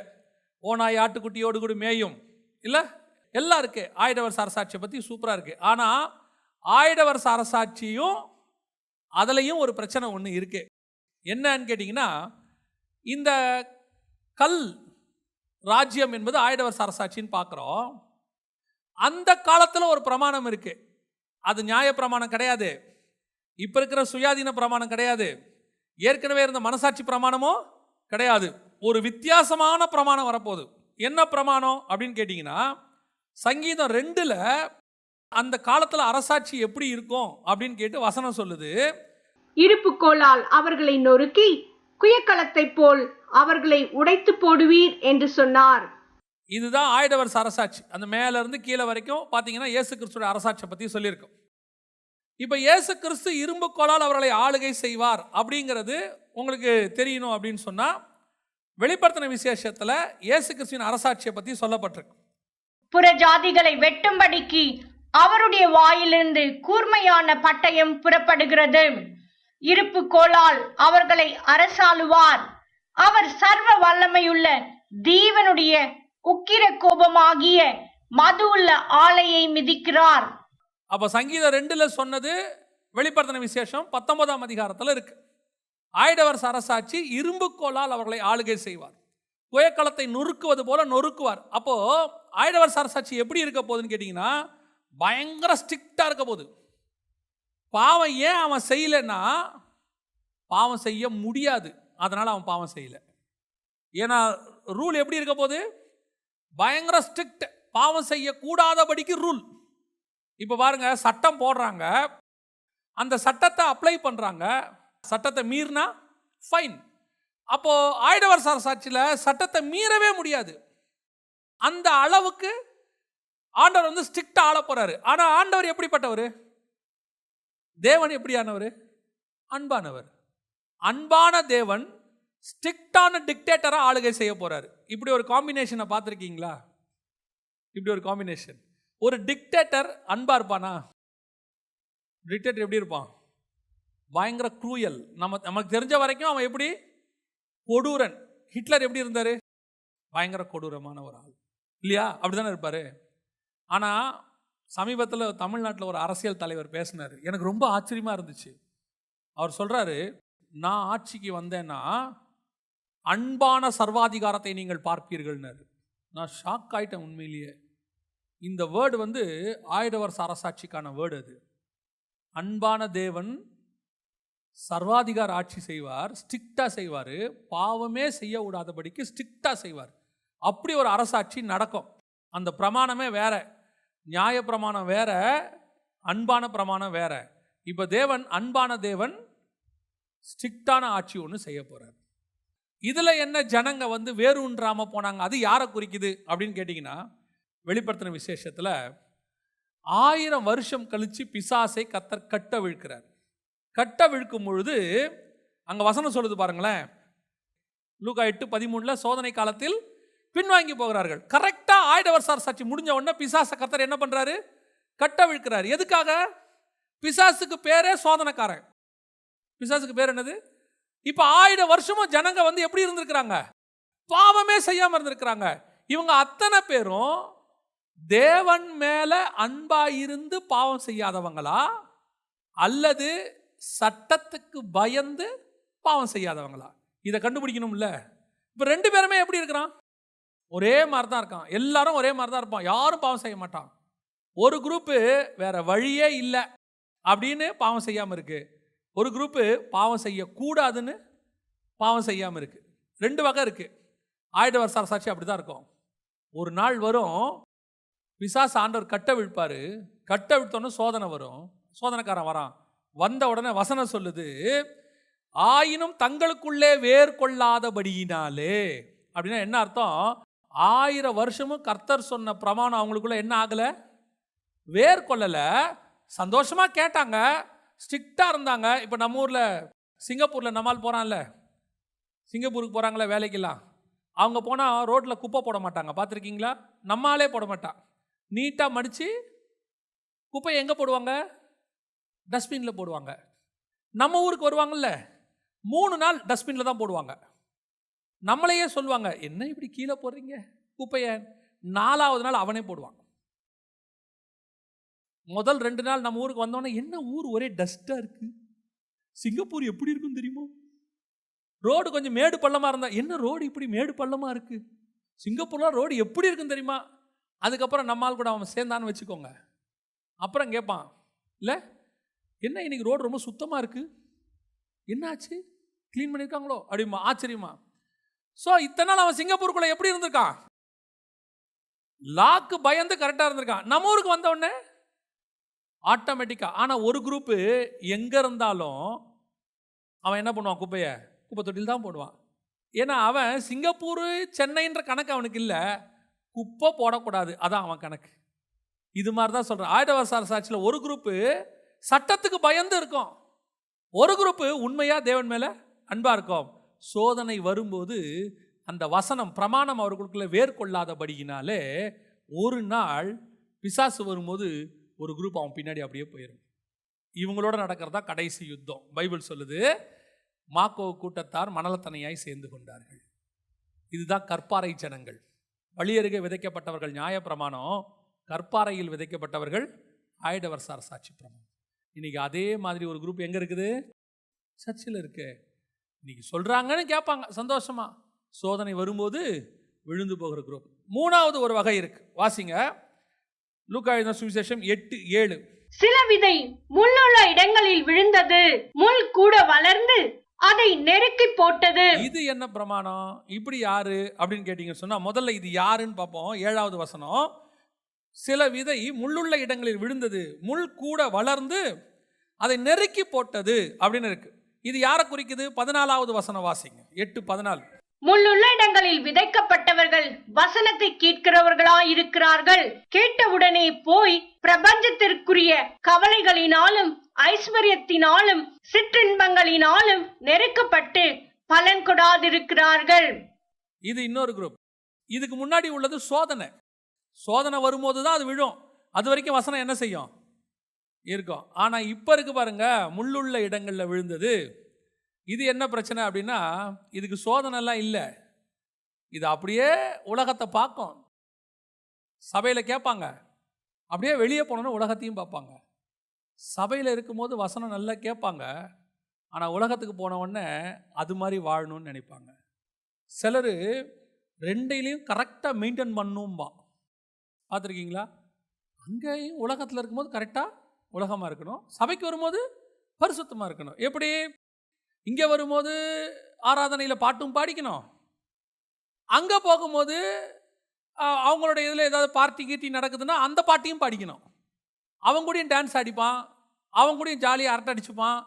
ஓனாய் ஆட்டுக்குட்டியோடு கூட மேயும் இல்லை, எல்லாம் இருக்கு. 1000 வருஷ அரசாட்சியை பற்றி சூப்பராக இருக்கு. ஆனால் 1000 வருஷ அரசாட்சியும் அதுலேயும் ஒரு பிரச்சனை ஒன்று இருக்கு. என்னன்னு கேட்டிங்கன்னா, இந்த கல் ராஜ்யம் என்பது 1000 வருஷ அரசாட்சின்னு பார்க்குறோம். அந்த காலத்தில் ஒரு பிரமாணம் இருக்கு. அது நியாய பிரமாணம் கிடையாது, இப்போ இருக்கிற சுயாதீன பிரமாணம் கிடையாது, ஏற்கனவே இருந்த மனசாட்சி பிரமாணமும் கிடையாது. ஒரு வித்தியாசமான பிரமாணம் வரப்போகுது. என்ன பிரமாணம் அப்படின்னு கேட்டிங்கன்னா, சங்கீதம் 2ல் அந்த காலத்தில் அரசாட்சி எப்படி இருக்கும் அப்படின்னு கேட்டு வசனம் சொல்லுது. இருப்புக்கோலால் அவர்களை நொறுக்கி குயக்களத்தை போல் அவர்களை உடைத்து போடுவீர் என்று சொன்னார். இதுதான் 1000 வருஷ அரசாட்சி. அந்த மேல இருந்து கீழே வரைக்கும் பார்த்தீங்கன்னா இயேசு கிறிஸ்துவோட அரசாட்சியை பற்றி சொல்லியிருக்கோம். இப்போ இயேசு கிறிஸ்து இரும்புக்கோலால் அவர்களை ஆளுகை செய்வார் அப்படிங்கிறது உங்களுக்கு தெரியணும் அப்படின்னு சொன்னால், வெளிப்படுத்தின விசேஷத்தில் இயேசு கிறிஸ்துவின் அரசாட்சியை பற்றி சொல்லப்பட்டிருக்கு. புறஜாதிகளை வெட்டும்படிக்கு அவருடைய வாயிலிருந்து கூர்மையான பட்டயம் புறப்படுகிறது. இருப்புக்கோலால் அவர்களை அரசாளுவார். அவர் சர்வ வல்லமையுள்ள தேவனுடைய உக்கிர கோபமாகிய மது உள்ள ஆலையை மிதிக்கிறார். அப்போ சங்கீதம் 2ல் சொன்னது வெளிப்படுத்தின விசேஷம் 19ஆம் அதிகாரத்தில் இருக்கு. 1000 வருஷ அரசாட்சி இரும்புக்கோலால் அவர்களை ஆளுகை செய்வார், குயக்களத்தை நொறுக்குவது போல நொறுக்குவார். அப்போ 1000 வருஷ அரசாட்சி எப்படி இருக்க போகுதுன்னு கேட்டிங்கன்னா, பயங்கர ஸ்ட்ரிக்டாக இருக்க போகுது. பாவம் ஏன் அவன் செய்யலைன்னா, பாவம் செய்ய முடியாது, அதனால் அவன் பாவம் செய்யலை. ஏன்னா ரூல் எப்படி இருக்க போகுது, பயங்கர ஸ்ட்ரிக்ட், பாவம் செய்யக்கூடாதபடிக்கு ரூல். இப்போ பாருங்க, சட்டம் போடுறாங்க, அந்த சட்டத்தை அப்ளை பண்ணுறாங்க, சட்டத்தை மீறினா ஃபைன். அப்போ 1000 வருஷ அரசாட்சியில் சட்டத்தை மீறவே முடியாது. அந்த அளவுக்கு ஆண்டவர் வந்து ஸ்ட்ரிக்டா ஆள போறாரு. ஆனா ஆண்டவர் எப்படிப்பட்டவர்? தேவன் எப்படியானவர்? அன்பானவர். அன்பான தேவன் ஸ்ட்ரிக்டான டிக்டேட்டரா ஆளுகை செய்ய போறாரு. இப்படி ஒரு காம்பினேஷனை பார்த்துருக்கீங்களா? இப்படி ஒரு காம்பினேஷன். ஒரு டிக்டேட்டர் அன்பா இருப்பானா? டிக்டேட்டர் எப்படி இருப்பான்? பயங்கர க்ரூயல். நமக்கு தெரிஞ்ச வரைக்கும் அவன் எப்படி கொடூரன். ஹிட்லர் எப்படி இருந்தாரு? பயங்கர கொடூரமான ஒரு ஆள் இல்லையா? அப்படிதானே இருப்பாரு. ஆனால் சமீபத்தில் தமிழ்நாட்டில் ஒரு அரசியல் தலைவர் பேசினார், எனக்கு ரொம்ப ஆச்சரியமாக இருந்துச்சு. அவர் சொல்கிறாரு, நான் ஆட்சிக்கு வந்தேன்னா அன்பான சர்வாதிகாரத்தை நீங்கள் பார்ப்பீர்கள்னாரு. நான் ஷாக் ஆகிட்டேன் உண்மையிலேயே. இந்த வேர்டு வந்து 1000 வருஷ அரசாட்சிக்கான வேர்டு. அது அன்பான தேவன் சர்வாதிகார ஆட்சி செய்வார், ஸ்ட்ரிக்டாக செய்வார், பாவமே செய்ய விடாதபடிக்கு ஸ்ட்ரிக்டாக செய்வார். அப்படி ஒரு அரசாட்சி நடக்கும். அந்த பிரமாணமே வேற, நியாய பிரமாணம் வேற, அன்பான பிரமாணம் வேற. இப்போ தேவன் அன்பான தேவன் ஸ்ட்ரிக்டான ஆட்சி ஒன்று செய்ய போறார். இதில் என்ன ஜனங்க வந்து வேரூன்றாம போனாங்க, அது யாரை குறிக்குது அப்படின்னு கேட்டிங்கன்னா, வெளிப்படுத்தின விசேஷத்தில் 1000 வருஷம் கழித்து பிசாசை கர்த்தர் கட்ட விழுக்கிறார். கட்ட விழுக்கும் பொழுது அங்கே வசனம் சொல்லுது பாருங்களேன், லூக்கா 8:13, சோதனை காலத்தில் பின்வாங்கி போகிறார்கள். கரெக்டாக 1000 வருஷ அரசாட்சி முடிஞ்ச உடனே பிசாசை கர்த்தர் என்ன பண்ணுறாரு? கட்ட விழுக்கிறார். எதுக்காக? பிசாசுக்கு பேரே சோதனைக்காரன். பிசாசுக்கு பேர் என்னது? இப்போ 1000 வருஷமும் ஜனங்க வந்து எப்படி இருந்திருக்கிறாங்க? பாவமே செய்யாமல் இருந்திருக்கிறாங்க. இவங்க அத்தனை பேரும் தேவன் மேல அன்பா இருந்து பாவம் செய்யாதவங்களா அல்லது சட்டத்துக்கு பயந்து பாவம் செய்யாதவங்களா? இதை கண்டுபிடிக்கணும்ல. இப்போ 2 பேருமே எப்படி இருக்கிறான்? ஒரே மாதிரி தான் இருக்கான். எல்லாரும் ஒரே மாதிரி தான் இருப்பான். யாரும் பாவம் செய்ய மாட்டான். ஒரு குரூப்பு வேற வழியே இல்லை அப்படின்னு பாவம் செய்யாமல் இருக்கு. ஒரு குரூப்பு பாவம் செய்யக்கூடாதுன்னு பாவம் செய்யாமல் இருக்கு. 2 வகை இருக்கு. 1000 வருஷ அரசாட்சி அப்படி தான் இருக்கும். ஒரு நாள் வரும், பிசாசு ஆண்டவர் கட்ட விழுப்பாரு. கட்ட விழுத்தோன்னு சோதனை வரும். சோதனைக்காரன் வரான். வந்த உடனே வசனம் சொல்லுது, ஆயினும் தங்களுக்குள்ளே வேர் கொள்ளாதபடியினாலே. அப்படின்னா என்ன அர்த்தம்? 1000 வருஷமும் கர்த்தர் சொன்ன பிரமாணம் அவங்களுக்குள்ள என்ன ஆகலை? வேர் கொள்ளலை. சந்தோஷமா கேட்டாங்க, ஸ்ட்ரிக்டா இருந்தாங்க. இப்போ நம்ம ஊரில் சிங்கப்பூரில் நம்மால் போகிறான்ல, சிங்கப்பூருக்கு போகிறாங்களே வேலைக்கெல்லாம், அவங்க போனால் ரோட்டில் குப்பை போட மாட்டாங்க, பார்த்துருக்கீங்களா? நம்மாலே போட மாட்டான். நீட்டாக மடித்து குப்பை எங்கே போடுவாங்க? டஸ்ட்பினில் போடுவாங்க. நம்ம ஊருக்கு வருவாங்கல்ல 3 நாள் டஸ்ட்பினில் தான் போடுவாங்க. நம்மளையே சொல்லுவாங்க, என்ன இப்படி கீழே போடுறீங்க குப்பையை. 4வது நாள் அவனே போடுவான். முதல் 2 நாள் நம்ம ஊருக்கு வந்தோன்னே, என்ன ஊர் ஒரே டஸ்ட்டாக இருக்கு, சிங்கப்பூர் எப்படி இருக்கும் தெரியுமோ, ரோடு கொஞ்சம் மேடு பள்ளமாக இருந்தால், என்ன ரோடு இப்படி மேடு பள்ளமாக இருக்கு, சிங்கப்பூர்லாம் ரோடு எப்படி இருக்குன்னு தெரியுமா. அதுக்கப்புறம் நம்மால் கூட அவன் சேர்ந்தான்னு வச்சுக்கோங்க. அப்புறம் கேட்பான், இல்லை என்ன இன்னைக்கு ரோடு ரொம்ப சுத்தமாக இருக்கு, என்னாச்சு க்ளீன் பண்ணியிருக்காங்களோ அப்படிமா, ஆச்சரியமா. ஸோ இத்தனை நாள் அவன் சிங்கப்பூருக்குள்ள எப்படி இருந்திருக்கான், லாக்கு பயந்து கரெக்டாக இருந்திருக்கான். நம்ம ஊருக்கு வந்த உடனே ஆட்டோமேட்டிக்காக. ஆனால் ஒரு குரூப்பு எங்கே இருந்தாலும் அவன் என்ன பண்ணுவான், குப்பையை குப்பை தொட்டில் தான் போடுவான். ஏன்னா அவன் சிங்கப்பூர் சென்னைன்ற கணக்கு அவனுக்கு இல்லை, குப்பை போடக்கூடாது அதான் அவன் கணக்கு. இது மாதிரி தான் சொல்கிறேன். ஆயுதவசார சாட்சியில் ஒரு குரூப்பு சட்டத்துக்கு பயந்து இருக்கும், ஒரு குரூப்பு உண்மையாக தேவன் மேலே அன்பாக இருக்கும். சோதனை வரும்போது அந்த வசனம் பிரமாணம் அவர்களுக்குள்ள வேர்கொள்ளாதபடியினாலே ஒரு நாள் பிசாசு வரும்போது ஒரு குரூப் அவன் பின்னாடி அப்படியே போயிடும். இவங்களோட நடக்கிறதா கடைசி யுத்தம். பைபிள் சொல்லுது, மாக்கோ கூட்டத்தார் மணலத்தனையாய் சேர்ந்து கொண்டார்கள். இதுதான் கற்பாறை ஜனங்கள். வழியருகே விதைக்கப்பட்டவர்கள் நியாயப்பிரமாணம், கற்பாறையில் விதைக்கப்பட்டவர்கள் ஆயுதவசார சாட்சி பிரமாணம். இன்னைக்கு அதே மாதிரி ஒரு குரூப் எங்கே இருக்குது, சர்ச்சில் இருக்கு. இன்னைக்கு சொல்கிறாங்கன்னு கேட்பாங்க சந்தோஷமா, சோதனை வரும்போது விழுந்து போகிற குரூப். 3வது ஒரு வகை இருக்கு, வாசிங்க லூக்கா எழுதின சுவிசேஷம் 8:7. சில விதை முள்ளுள்ள இடங்களில் விழுந்தது, முள் கூட வளர்ந்து அதை நெருக்கி போட்டது. இது என்ன பிரமாணம், இப்படி யாரு அப்படின்னு கேட்டீங்கன்னு சொன்னா, முதல்ல இது யாருன்னு பார்ப்போம். 7வது வசனம், சில விதை முள்ளுள்ள இடங்களில் விழுந்தது, முள் கூட வளர்ந்து அதை நெருக்கி போட்டது அப்படின்னு இருக்கு. இது யாரை குறிக்குது, 14வது வசனம் வாசிங்க, 8:14. முள்ளுள்ள இடங்களில் விதைக்கப்பட்டவர்கள் வசனத்தை கேட்கிறவர்களாய் இருக்கிறார்கள். கேட்டவுடனே போய் பிரபஞ்சத்திற்குரிய கவலைகளினாலும் ஐஸ்வர்யத்தினாலும் சிற்றின்பங்களினாலும் நெருக்கப்பட்டு பலன் கொடாதிருக்கிறார்கள். இது இன்னொரு குரூப். இதுக்கு முன்னாடி உள்ளது சோதனை. சோதனை வரும்போது தான் அது விழும், அது வரைக்கும் வசனம் என்ன செய்யும், இருக்கும். ஆனால் இப்போ இருக்கு பாருங்க, முள்ளுள்ள இடங்களில் விழுந்தது. இது என்ன பிரச்சனை அப்படின்னா, இதுக்கு சோதனைலாம் இல்லை, இது அப்படியே உலகத்தை பார்க்கும். சபையில் கேட்பாங்க, அப்படியே வெளியே போனோன்னு உலகத்தையும் பார்ப்பாங்க. சபையில் இருக்கும்போது வசனம் நல்லா கேட்பாங்க, ஆனால் உலகத்துக்கு போன உடனே அது மாதிரி வாழணும்னு நினைப்பாங்க. சிலர் 2லையும் கரெக்டாக மெயின்டைன் பண்ணணும்பா, பார்த்துருக்கீங்களா? அங்கேயும் உலகத்தில் இருக்கும்போது கரெக்டாக உலகமாக இருக்கணும், சபைக்கு வரும்போது பரிசுத்தமாக இருக்கணும். எப்படி, இங்கே வரும்போது ஆராதனையில் பாட்டும் பாடிக்கணும், அங்கே போகும்போது அவங்களுடைய இதில் ஏதாவது பார்ட்டி கீட்டி நடக்குதுன்னா அந்த பாட்டியும் பாடிக்கணும். அவங்க கூடயும் டான்ஸ் ஆடிப்பான், அவங்க கூடயும் ஜாலியாக அரட்டை அடிச்சுப்பான்,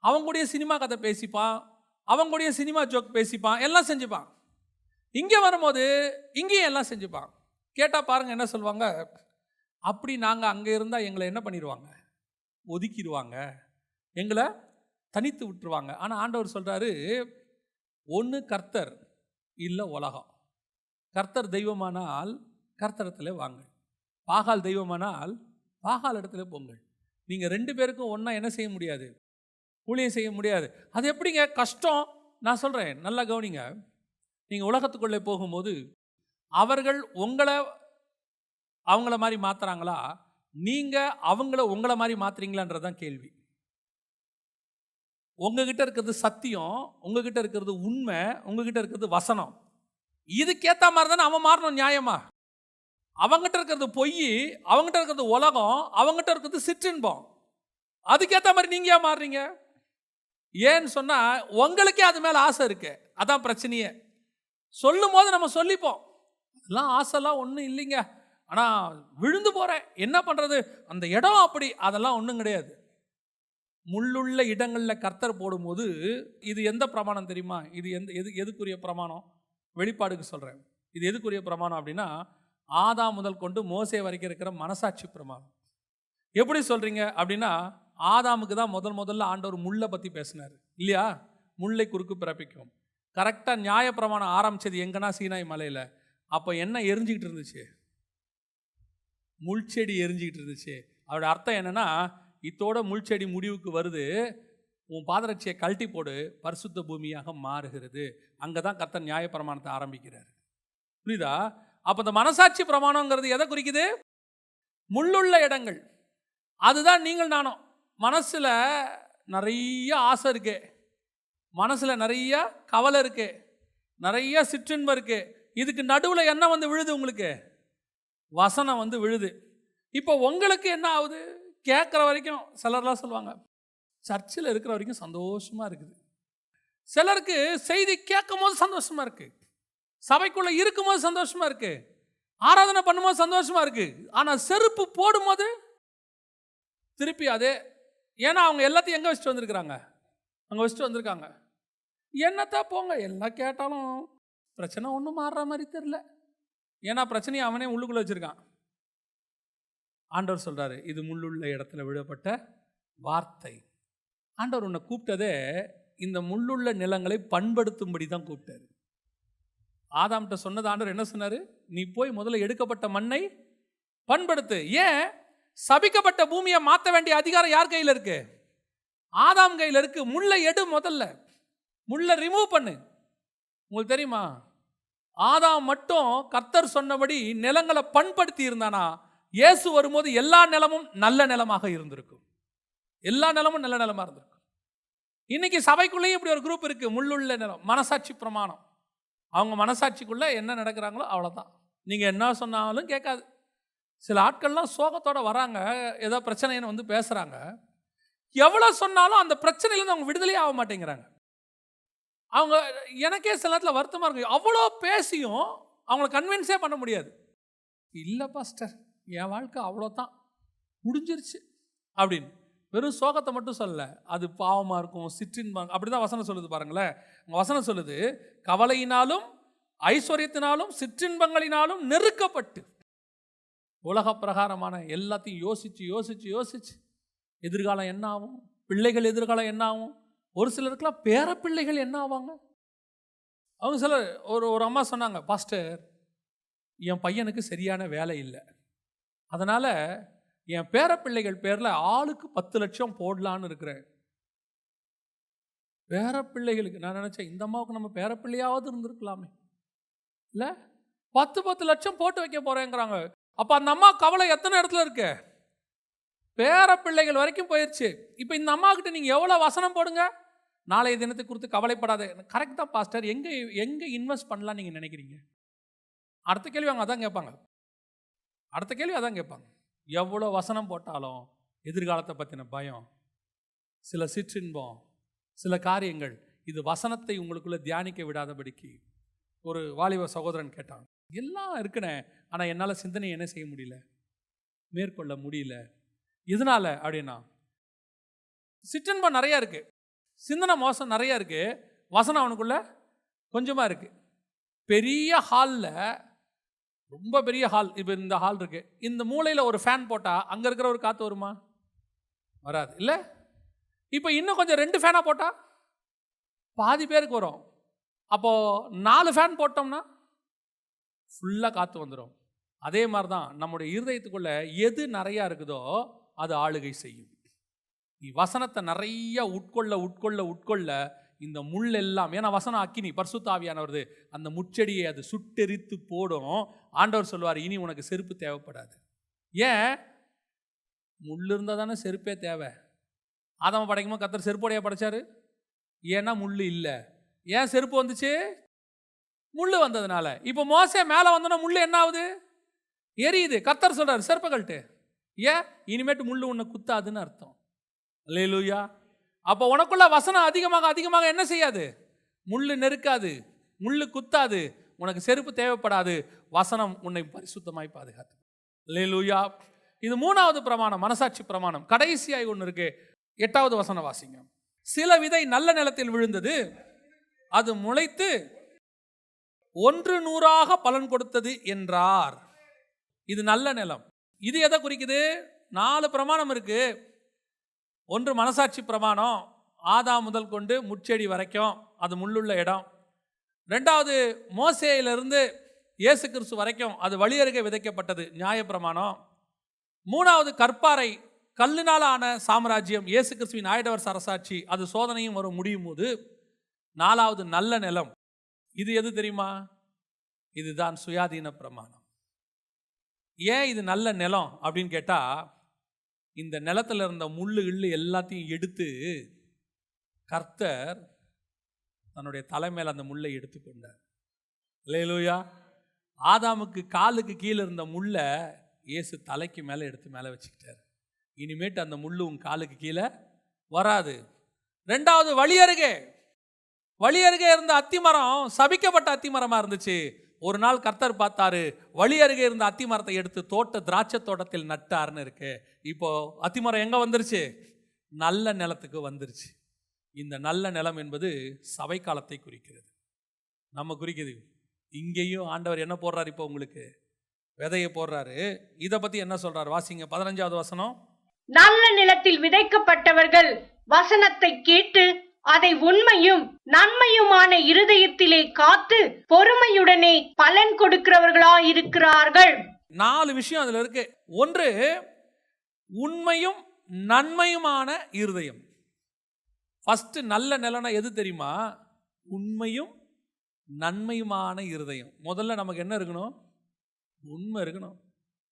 அவங்க கூடயும் சினிமா கதை பேசிப்பான், அவங்க கூடயும் சினிமா ஜோக் பேசிப்பான், எல்லாம் செஞ்சுப்பான். இங்கே வரும்போது இங்கேயும் எல்லாம் செஞ்சுப்பான். கேட்டால் பாருங்கள் என்ன சொல்லுவாங்க, அப்படி நாங்கள் அங்கே இருந்தால் எங்களை என்ன பண்ணிடுவாங்க, ஒதுக்கிடுவாங்க, எங்களை தனித்து விட்டுருவாங்க. ஆனால் ஆண்டவர் சொல்கிறாரு, ஒன்று கர்த்தர் இல்லை உலகம். கர்த்தர் தெய்வமானால் கர்த்தரத்தில் வாங்க, பாகால் தெய்வமானால் பாகால் இடத்துல போங்கள். நீங்கள் 2 பேருக்கும் ஒன்றா என்ன செய்ய முடியாது, ஊழியம் செய்ய முடியாது. அது எப்படிங்க, கஷ்டம். நான் சொல்கிறேன், நல்லா கவனிங்க. நீங்கள் உலகத்துக்குள்ளே போகும்போது அவர்கள் உங்களை அவங்கள மாதிரி மாற்றுறாங்களா, நீங்கள் அவங்கள உங்களை மாதிரி மாற்றுறீங்களான்றதான் கேள்வி. உங்ககிட்ட இருக்கிறது சத்தியம், உங்ககிட்ட இருக்கிறது உண்மை, உங்ககிட்ட இருக்கிறது வசனம். இதுக்கேற்ற மாதிரி தானே அவன் மாறணும் நியாயமா. அவங்ககிட்ட இருக்கிறது பொய், அவங்ககிட்ட இருக்கிறது உலகம், அவங்ககிட்ட இருக்கிறது சிற்றின்பம். அதுக்கேற்ற மாதிரி நீங்கள் ஏன் மாறுறீங்க? ஏன்னு சொன்னால் உங்களுக்கே அது மேலே ஆசை இருக்கு, அதான் பிரச்சனையே. சொல்லும் போது நம்ம சொல்லிப்போம், அதெல்லாம் ஆசைலாம் ஒன்றும் இல்லைங்க, ஆனால் விழுந்து போகிறேன், என்ன பண்ணுறது, அந்த இடம் அப்படி, அதெல்லாம் ஒன்றும் கிடையாது. முள்ளுள்ள இடங்களில் கர்த்தர் போடும்போது, இது எந்த பிரமாணம் தெரியுமா, இது எதுக்குரிய பிரமாணம், வெளிப்பாடுக்கு சொல்கிறேன். இது எதுக்குரிய பிரமாணம் அப்படின்னா, ஆதாம் முதல் கொண்டு மோசே வரைக்கும் இருக்கிற மனசாட்சி பிரமாணம். எப்படி சொல்கிறீங்க அப்படின்னா, ஆதாமுக்கு தான் முதல்ல ஆண்டவர் முள்ளை பற்றி பேசினார் இல்லையா, முல்லை குறுக்கு பிறப்பிக்கும். கரெக்டாக நியாய பிரமாணம் ஆரம்பித்தது எங்கன்னா சீனாய் மலையில். அப்போ என்ன எரிஞ்சிக்கிட்டு இருந்துச்சு, முள்செடி எரிஞ்சிக்கிட்டு இருந்துச்சு. அதோட அர்த்தம் என்னென்னா, இத்தோட முள்செடி முடிவுக்கு வருது, உன் பாதரட்சியை கழட்டி போடு, பரிசுத்த பூமியாக மாறுகிறது. அங்கே தான் கர்த்தர் நியாயப்பிரமாணத்தை ஆரம்பிக்கிறார். புரியுதா? அப்போ இந்த மனசாட்சி பிரமாணங்கிறது எதை குறிக்குது? முள்ளுள்ள இடங்கள். அதுதான் நீங்கள் நானும். மனசில் நிறைய ஆசை இருக்கு, மனசில் நிறைய கவலை இருக்கு, நிறைய சிற்றின்பம் இருக்கு. இதுக்கு நடுவில் என்ன வந்து விழுது? உங்களுக்கு வசனம் வந்து விழுது. இப்போ உங்களுக்கு என்ன ஆகுது? கேட்குற வரைக்கும் சிலர்லாம் சொல்லுவாங்க, சர்ச்சில் இருக்கிற வரைக்கும் சந்தோஷமாக இருக்குது. சிலருக்கு செய்தி கேட்கும் போது சந்தோஷமாக இருக்குது, சபைக்குள்ளே இருக்கும்போது சந்தோஷமாக இருக்குது, ஆராதனை பண்ணும்போது சந்தோஷமாக இருக்குது. ஆனால் செருப்பு போடும்போது திருப்பி அதே. ஏன்னா அவங்க எல்லாத்தையும் எங்கே வச்சுட்டு வந்திருக்கிறாங்க? அங்கே வச்சுட்டு வந்திருக்காங்க. என்னத்தான் போங்க, எல்லாம் கேட்டாலும் பிரச்சனை ஒன்றும் மாறுற மாதிரி தெரியல. ஏன்னா பிரச்சனையை அவனே உள்ளுக்குள்ளே வச்சுருக்கான். ஆண்டவர் சொல்கிறாரு, இது முள்ளுள்ள இடத்துல விழப்பட்ட வார்த்தை. ஆண்டவர் உன்னை கூப்பிட்டதே இந்த முள்ளுள்ள நிலங்களை பண்படுத்தும்படி தான் கூப்பிட்டாரு. ஆதாம்கிட்ட சொன்னது ஆண்டவர் என்ன சொன்னார்? நீ போய் முதல்ல எடுக்கப்பட்ட மண்ணை பண்படுத்து. ஏன்? சபிக்கப்பட்ட பூமியை மாற்ற வேண்டிய அதிகாரம் யார் கையில் இருக்கு? ஆதாம் கையில் இருக்கு. முள்ளை எடு, முதல்ல முள்ளை ரிமூவ் பண்ணு. உங்களுக்கு தெரியுமா, ஆதாம் மட்டும் கர்த்தர் சொன்னபடி நிலங்களை பண்படுத்தி இருந்தானா, இயேசு வரும்போது எல்லா நிலமும் நல்ல நிலமாக இருந்திருக்கும். எல்லா நிலமும் நல்ல நிலமாக இருந்திருக்கும். இன்னைக்கு சபைக்குள்ளேயும் இப்படி ஒரு குரூப் இருக்கு, முள்ளுள்ள நிலம், மனசாட்சி பிரமாணம். அவங்க மனசாட்சிக்குள்ள என்ன நடக்கிறாங்களோ அவ்வளோதான். நீங்கள் என்ன சொன்னாலும் கேட்காது. சில ஆட்கள்லாம் சோகத்தோடு வராங்க, ஏதோ பிரச்சனைன்னு வந்து பேசுகிறாங்க. எவ்வளோ சொன்னாலும் அந்த பிரச்சனையிலேருந்து அவங்க விடுதலையே ஆக மாட்டேங்கிறாங்க. அவங்க எனக்கே சில நேரத்தில் வருத்தமாக இருக்கு. அவ்வளோ பேசியும் அவங்கள கன்வின்ஸே பண்ண முடியாது. இல்லை பாஸ்டர், என் வாழ்க்கை அவ்வளோதான், முடிஞ்சிருச்சு அப்படின்னு வெறும் சோகத்தை மட்டும் சொல்லலை. அது பாவமாக இருக்கும், சிற்றின்பாங்க. அப்படி தான் வசனம் சொல்லுது பாருங்களேன். வசனம் சொல்லுது, கவலையினாலும் ஐஸ்வர்யத்தினாலும் சிற்றின்பங்களினாலும் நெருக்கப்பட்டு உலக பிரகாரமான எல்லாத்தையும் யோசித்து யோசித்து யோசிச்சு எதிர்காலம் என்ன ஆகும், பிள்ளைகள் எதிர்காலம் என்ன ஆகும், ஒரு சிலருக்குலாம் பேர பிள்ளைகள் என்ன ஆவாங்க. அவங்க சிலர் ஒரு அம்மா சொன்னாங்க, பாஸ்டர் என் பையனுக்கு சரியான வேலை இல்லை, அதனால் என் பேர பிள்ளைகள் பேரில் ஆளுக்கு 10 லட்சம் போடலான்னு இருக்கிறேன். பேர பிள்ளைகளுக்கு நான் நினச்சேன், இந்த அம்மாவுக்கு நம்ம பேர பிள்ளையாவது இருந்திருக்கலாமே, இல்லை 10 லட்சம் போட்டு வைக்க போகிறேங்கிறாங்க. அப்போ அந்த அம்மா கவலை எத்தனை இடத்துல இருக்கு? பேர பிள்ளைகள் வரைக்கும் போயிடுச்சு. இப்போ இந்த அம்மாக்கிட்ட நீங்கள் எவ்வளோ வசனம் போடுங்க, நாளைய தினத்தை குறித்து கவலைப்படாத. கரெக்ட் தான் பாஸ்டர், எங்கே இன்வெஸ்ட் பண்ணலாம் நீங்கள் நினைக்கிறீங்க? அடுத்த கேள்வி அவங்க அதான் கேட்பாங்க. அடுத்த கேள்வி அதான் கேட்பாங்க. எவ்வளோ வசனம் போட்டாலும் எதிர்காலத்தை பற்றின பயம், சில சிற்றின்பம், சில காரியங்கள், இது வசனத்தை உங்களுக்குள்ளே தியானிக்க விடாதபடிக்கு. ஒரு வாலிப சகோதரன் கேட்டான், எல்லாம் இருக்குனே, ஆனால் என்னால் சிந்தனை என்ன செய்ய முடியல, மேற்கொள்ள முடியல. எதனால அப்படின்னா, சிற்றின்பம் நிறையா இருக்குது, சிந்தனை மோசம் நிறையா இருக்குது, வசனம் அவனுக்குள்ள கொஞ்சமாக இருக்குது. பெரிய ஹாலில், ரொம்ப பெரிய ஹால், இப்போ இந்த ஹால் இருக்குது, இந்த மூலையில் ஒரு ஃபேன் போட்டால் அங்கே இருக்கிற ஒரு காற்று வருமா? வராது, இல்லை? இப்போ இன்னும் கொஞ்சம் 2 ஃபேனாக போட்டால் பாதி பேருக்கு வரும். அப்போது 4 ஃபேன் போட்டோம்னா ஃபுல்லாக காற்று வந்துடும். அதே மாதிரி தான் நம்முடைய இருதயத்துக்குள்ளே எது நிறையா இருக்குதோ அது ஆளுகை செய்யும். வசனத்தை நிறைய உட்கொள்ள இந்த முள் எல்லாம், ஏன்னா வசனம் அக்கினி, பரிசுத்த ஆவியானவருது, அந்த முச்செடியை அது சுட்டெரித்து போடும். ஆண்டவர் சொல்லுவார், இனி உனக்கு செருப்பு தேவைப்படாது. ஏன்? முள் இருந்தால் தானே செருப்பே தேவை. ஆதாம படைக்கும்போது கர்த்தர் செருப்போடைய படைச்சாரு, ஏன்னா முள் இல்லை. ஏன் செருப்பு வந்துச்சு? முள் வந்ததுனால. இப்போ மோசே மேலே வந்தோன்னா முள் என்ன ஆகுது? எரியுது. கர்த்தர் சொல்றாரு, செருப்பை கழட்டு. ஏன்? இனிமேட்டு முள் உன்னை குத்தாதுன்னு அர்த்தம். அல்லேலூயா. அப்போ உனக்குள்ள வசனம் அதிகமாக என்ன செய்யாது? முள் நெருக்காது, முள் குத்தாது, உனக்கு செருப்பு தேவைப்படாது. வசனம் உன்னை பரிசுத்தமாய் பாதுகாத்து. அல்லேலூயா. இது 3வது பிரமாணம், மனசாட்சி பிரமாணம். கடைசியாய் ஒன்று இருக்கு, 8வது வசனம் வாசிங்க. சில விதை நல்ல நிலத்தில் விழுந்தது, அது முளைத்து 100 பலன் கொடுத்தது என்றார். இது நல்ல நிலம். இது எதை குறிக்குது? 4 பிரமாணம் இருக்கு. ஒன்று மனசாட்சி பிரமாணம், ஆதாம் முதல் கொண்டு முட்செடி வரைக்கும் அது முள்ளுள்ள இடம். 2வது மோசேயிலிருந்து இயேசு கிறிஸ்து வரைக்கும் அது வழியருகே விதைக்கப்பட்டது, நியாய பிரமாணம். 3வது கற்பாறை, கல்லுனால ஆன சாம்ராஜ்யம், இயேசு கிறிஸ்துவின் 1000 வருஷ அரசாட்சி, அது சோதனையும் வரும் முடியும் போது 4வது நல்ல நிலம். இது எது தெரியுமா? இதுதான் சுயாதீன பிரமாணம். ஏன் இது நல்ல நிலம் அப்படின்னு கேட்டா, இந்த நிலத்துல இருந்த முள்ளு கிள்ளு எல்லாத்தையும் எடுத்து கர்த்தர் தன்னுடைய தலைமையில் அந்த முள்ளை எடுத்துக்கொண்டார். அல்லேலூயா. ஆதாமுக்கு காலுக்கு கீழே இருந்த முள்ளை இயேசு தலைக்கு மேலே எடுத்து மேலே வச்சுக்கிட்டார். இனிமேட்டு அந்த முள்ளு உன் காலுக்கு கீழே வராது. 2வது வழி அருகே இருந்த அத்திமரம் சபிக்கப்பட்ட அத்திமரமா இருந்துச்சு. ஒரு நாள் கர்த்தர் பார்த்தாரு, வழி அருகே இருந்த அத்திமரத்தை எடுத்து திராட்சை தோட்டத்தில் நட்டார்னு இருக்கு. இப்போ அத்திமரம் எங்க வந்துருச்சு? நல்ல நிலத்துக்கு வந்துருச்சு. இந்த நல்ல நிலம் என்பது சபை காலத்தை குறிக்கிறது, நம்ம குறிக்குது. இங்கேயும் ஆண்டவர் என்ன போடுறாரு? இப்போ உங்களுக்கு விதையை போடுறாரு. இதை பத்தி என்ன சொல்றாரு? வாசிங்க 15வது வசனம். நல்ல நிலத்தில் விதைக்கப்பட்டவர்கள் வசனத்தை கேட்டு அதை உண்மையும் நன்மையுமான இருதயத்திலே காத்து பொறுமையுடனே பலன் கொடுக்கிறவர்களாயிருக்கிறார்கள். 4 விஷயம் அதுல இருக்கு. 1, உண்மையும் நன்மையுமான இருதயம். ஃபர்ஸ்ட் நல்ல நிலம்னா எது தெரியுமா? உண்மையும் நன்மையுமான இருதயம். முதல்ல நமக்கு என்ன இருக்கணும்? உண்மை இருக்கணும்.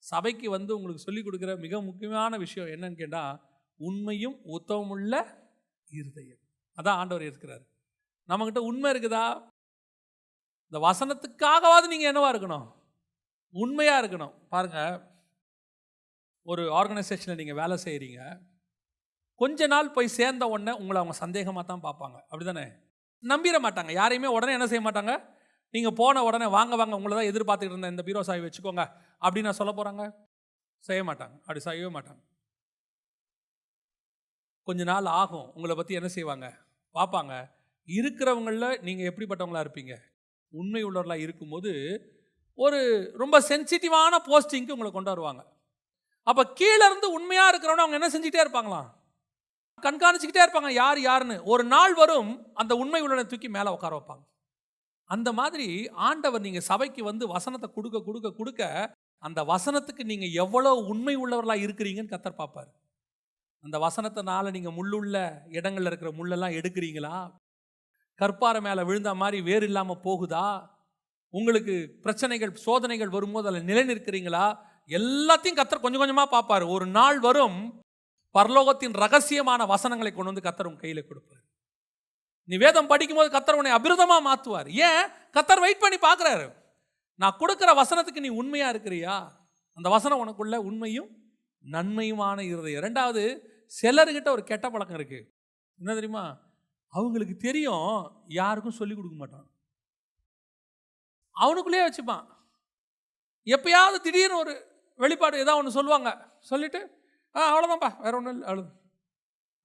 சபைக்கு வந்து உங்களுக்கு சொல்லிக் கொடுக்குற மிக முக்கியமான விஷயம் என்னன்னு கேட்டால், உண்மையும் உத்தமுள்ள இருதயம். அதான் ஆண்டவர் இருக்கிறார். நம்மகிட்ட உண்மை இருக்குதா? இந்த வசனத்துக்காகவாது நீங்கள் என்னவா இருக்கணும்? உண்மையாக இருக்கணும். பாருங்க, ஒரு ஆர்கனைசேஷனில் நீங்கள் வேலை செய்கிறீங்க. கொஞ்ச நாள் போய் சேர்ந்த உடனே உங்களை அவங்க சந்தேகமாக தான் பார்ப்பாங்க, அப்படி தானே? நம்பிட மாட்டாங்க. யாரையுமே உடனே என்ன செய்ய மாட்டாங்க? நீங்கள் போன உடனே வாங்க உங்களை தான் எதிர்பார்த்துக்கிட்டு இருந்தேன், இந்த பீரோ சாவி வச்சுக்கோங்க அப்படின்னு நான் சொல்ல போகிறாங்க? செய்ய மாட்டாங்க. அப்படி செய்யவே மாட்டாங்க. கொஞ்ச நாள் ஆகும், உங்களை பற்றி என்ன செய்வாங்க? பார்ப்பாங்க. இருக்கிறவங்களில் நீங்கள் எப்படிப்பட்டவங்களா இருப்பீங்க? உண்மை உள்ளவர்களாக இருக்கும்போது ஒரு ரொம்ப சென்சிட்டிவான போஸ்டிங்க்கு உங்களை கொண்டு வருவாங்க. அப்போ கீழே இருந்து உண்மையாக இருக்கிறவங்க அவங்க என்ன செஞ்சுட்டே இருப்பாங்களாம்? கண்காணிச்சுக்கிட்டே இருப்பாங்க, யார் யாருன்னு. ஒரு நாள் வரும், அந்த உண்மை உள்ளவனை தூக்கி மேலே உட்கார வைப்பாங்க. அந்த மாதிரி ஆண்டவர் நீங்கள் சபைக்கு வந்து வசனத்தை கொடுக்க கொடுக்க கொடுக்க அந்த வசனத்துக்கு நீங்கள் எவ்வளோ உண்மை உள்ளவர்களாக இருக்கிறீங்கன்னு கர்த்தர் பார்ப்பார். அந்த வசனத்தினால நீங்கள் முள்ளுள்ள இடங்களில் இருக்கிற முள்ளெல்லாம் எடுக்கிறீங்களா? கற்பாறை மேலே விழுந்த மாதிரி வேறு இல்லாமல் போகுதா? உங்களுக்கு பிரச்சனைகள் சோதனைகள் வரும்போது அதில் நிலை நிற்கிறீங்களா? எல்லாத்தையும் கர்த்தர் கொஞ்சம் கொஞ்சமாக பார்ப்பார். ஒரு நாள் வரும், பரலோகத்தின் ரகசியமான வசனங்களை கொண்டு வந்து கர்த்தர் உன் கையில் கொடுப்பார். நீ வேதம் படிக்கும் போது கர்த்தர் உன்னை அபிரதமாக மாற்றுவார். ஏன்? கர்த்தர் வெயிட் பண்ணி பார்க்குறாரு. நான் கொடுக்குற வசனத்துக்கு நீ உண்மையா இருக்கிறியா? அந்த வசனம் உனக்குள்ள உண்மையும் நன்மையுமான இருதயம். 2வது, சிலர்கிட்ட ஒரு கெட்ட பழக்கம் இருக்கு. என்ன தெரியுமா? அவங்களுக்கு தெரியும், யாருக்கும் சொல்லி கொடுக்க மாட்டான், அவனுக்குள்ளேயே வச்சுப்பான். எப்பயாவது திடீர்னு ஒரு வெளிப்பாடு ஏதாவது ஒன்று சொல்லுவாங்க, சொல்லிட்டு அவ்வளோதான்ப்பா, வேற ஒன்றும் இல்லை, அவ்வளோ.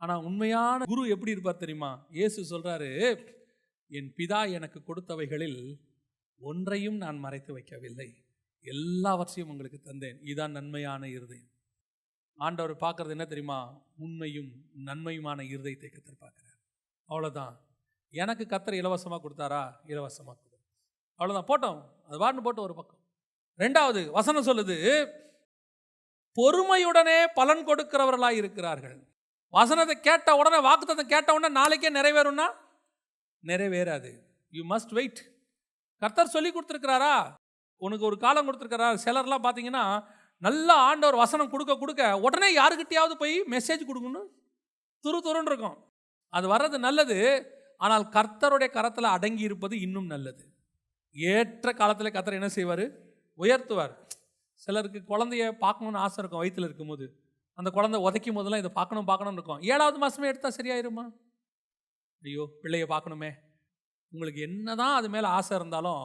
ஆனால் உண்மையான குரு எப்படி இருப்பார் தெரியுமா? இயேசு சொல்றாரு, என் பிதா எனக்கு கொடுத்தவைகளில் ஒன்றையும் நான் மறைத்து வைக்கவில்லை, எல்லாவற்றையும் உங்களுக்கு தந்தேன். இதுதான் நன்மையான இருதயம். ஆண்டவர் பார்க்கறது என்ன தெரியுமா? உண்மையும் நன்மையுமான இருதயத்தை கர்த்தர் பார்க்கிறார். அவ்வளோதான். எனக்கு கர்த்தர் இலவசமாக கொடுத்தாரா? இலவசமாக கொடு, அவ்வளோதான். போட்டோம், அது வான்னு போட்டு ஒரு பக்கம். 2வது வசனம் சொல்லுது, பொறுமையுடனே பலன் கொடுக்கிறவர்களாக இருக்கிறார்கள். வசனத்தை கேட்ட உடனே, வாக்குத்தத்தம் கேட்ட உடனே நாளைக்கே நிறைவேறும்னா நிறைவேறாது. You must wait. கர்த்தர் சொல்லி கொடுத்துருக்கிறாரா? உனக்கு ஒரு காலம் கொடுத்துருக்கிறார். சிலர்லாம் பார்த்தீங்கன்னா நல்ல ஆண்டவர் வசனம் கொடுக்க கொடுக்க உடனே யாருக்கிட்டையாவது போய் மெசேஜ் கொடுக்கணும், துருன்னு இருக்கும். அது வர்றது நல்லது, ஆனால் கர்த்தருடைய கரத்தில் அடங்கி இருப்பது இன்னும் நல்லது. ஏற்ற காலத்தில் கர்த்தர் என்ன செய்வார்? உயர்த்துவார். சிலருக்கு குழந்தைய பார்க்கணுன்னு ஆசை இருக்கும், வயிற்றில் இருக்கும்போது. அந்த குழந்தை உதைக்கும் போதெல்லாம் இதை பார்க்கணும்னு இருக்கும். 7வது மாதமே எடுத்தால் சரியாயிருமா? ஐயோ பிள்ளைய பார்க்கணுமே. உங்களுக்கு என்னதான் அது மேலே ஆசை இருந்தாலும்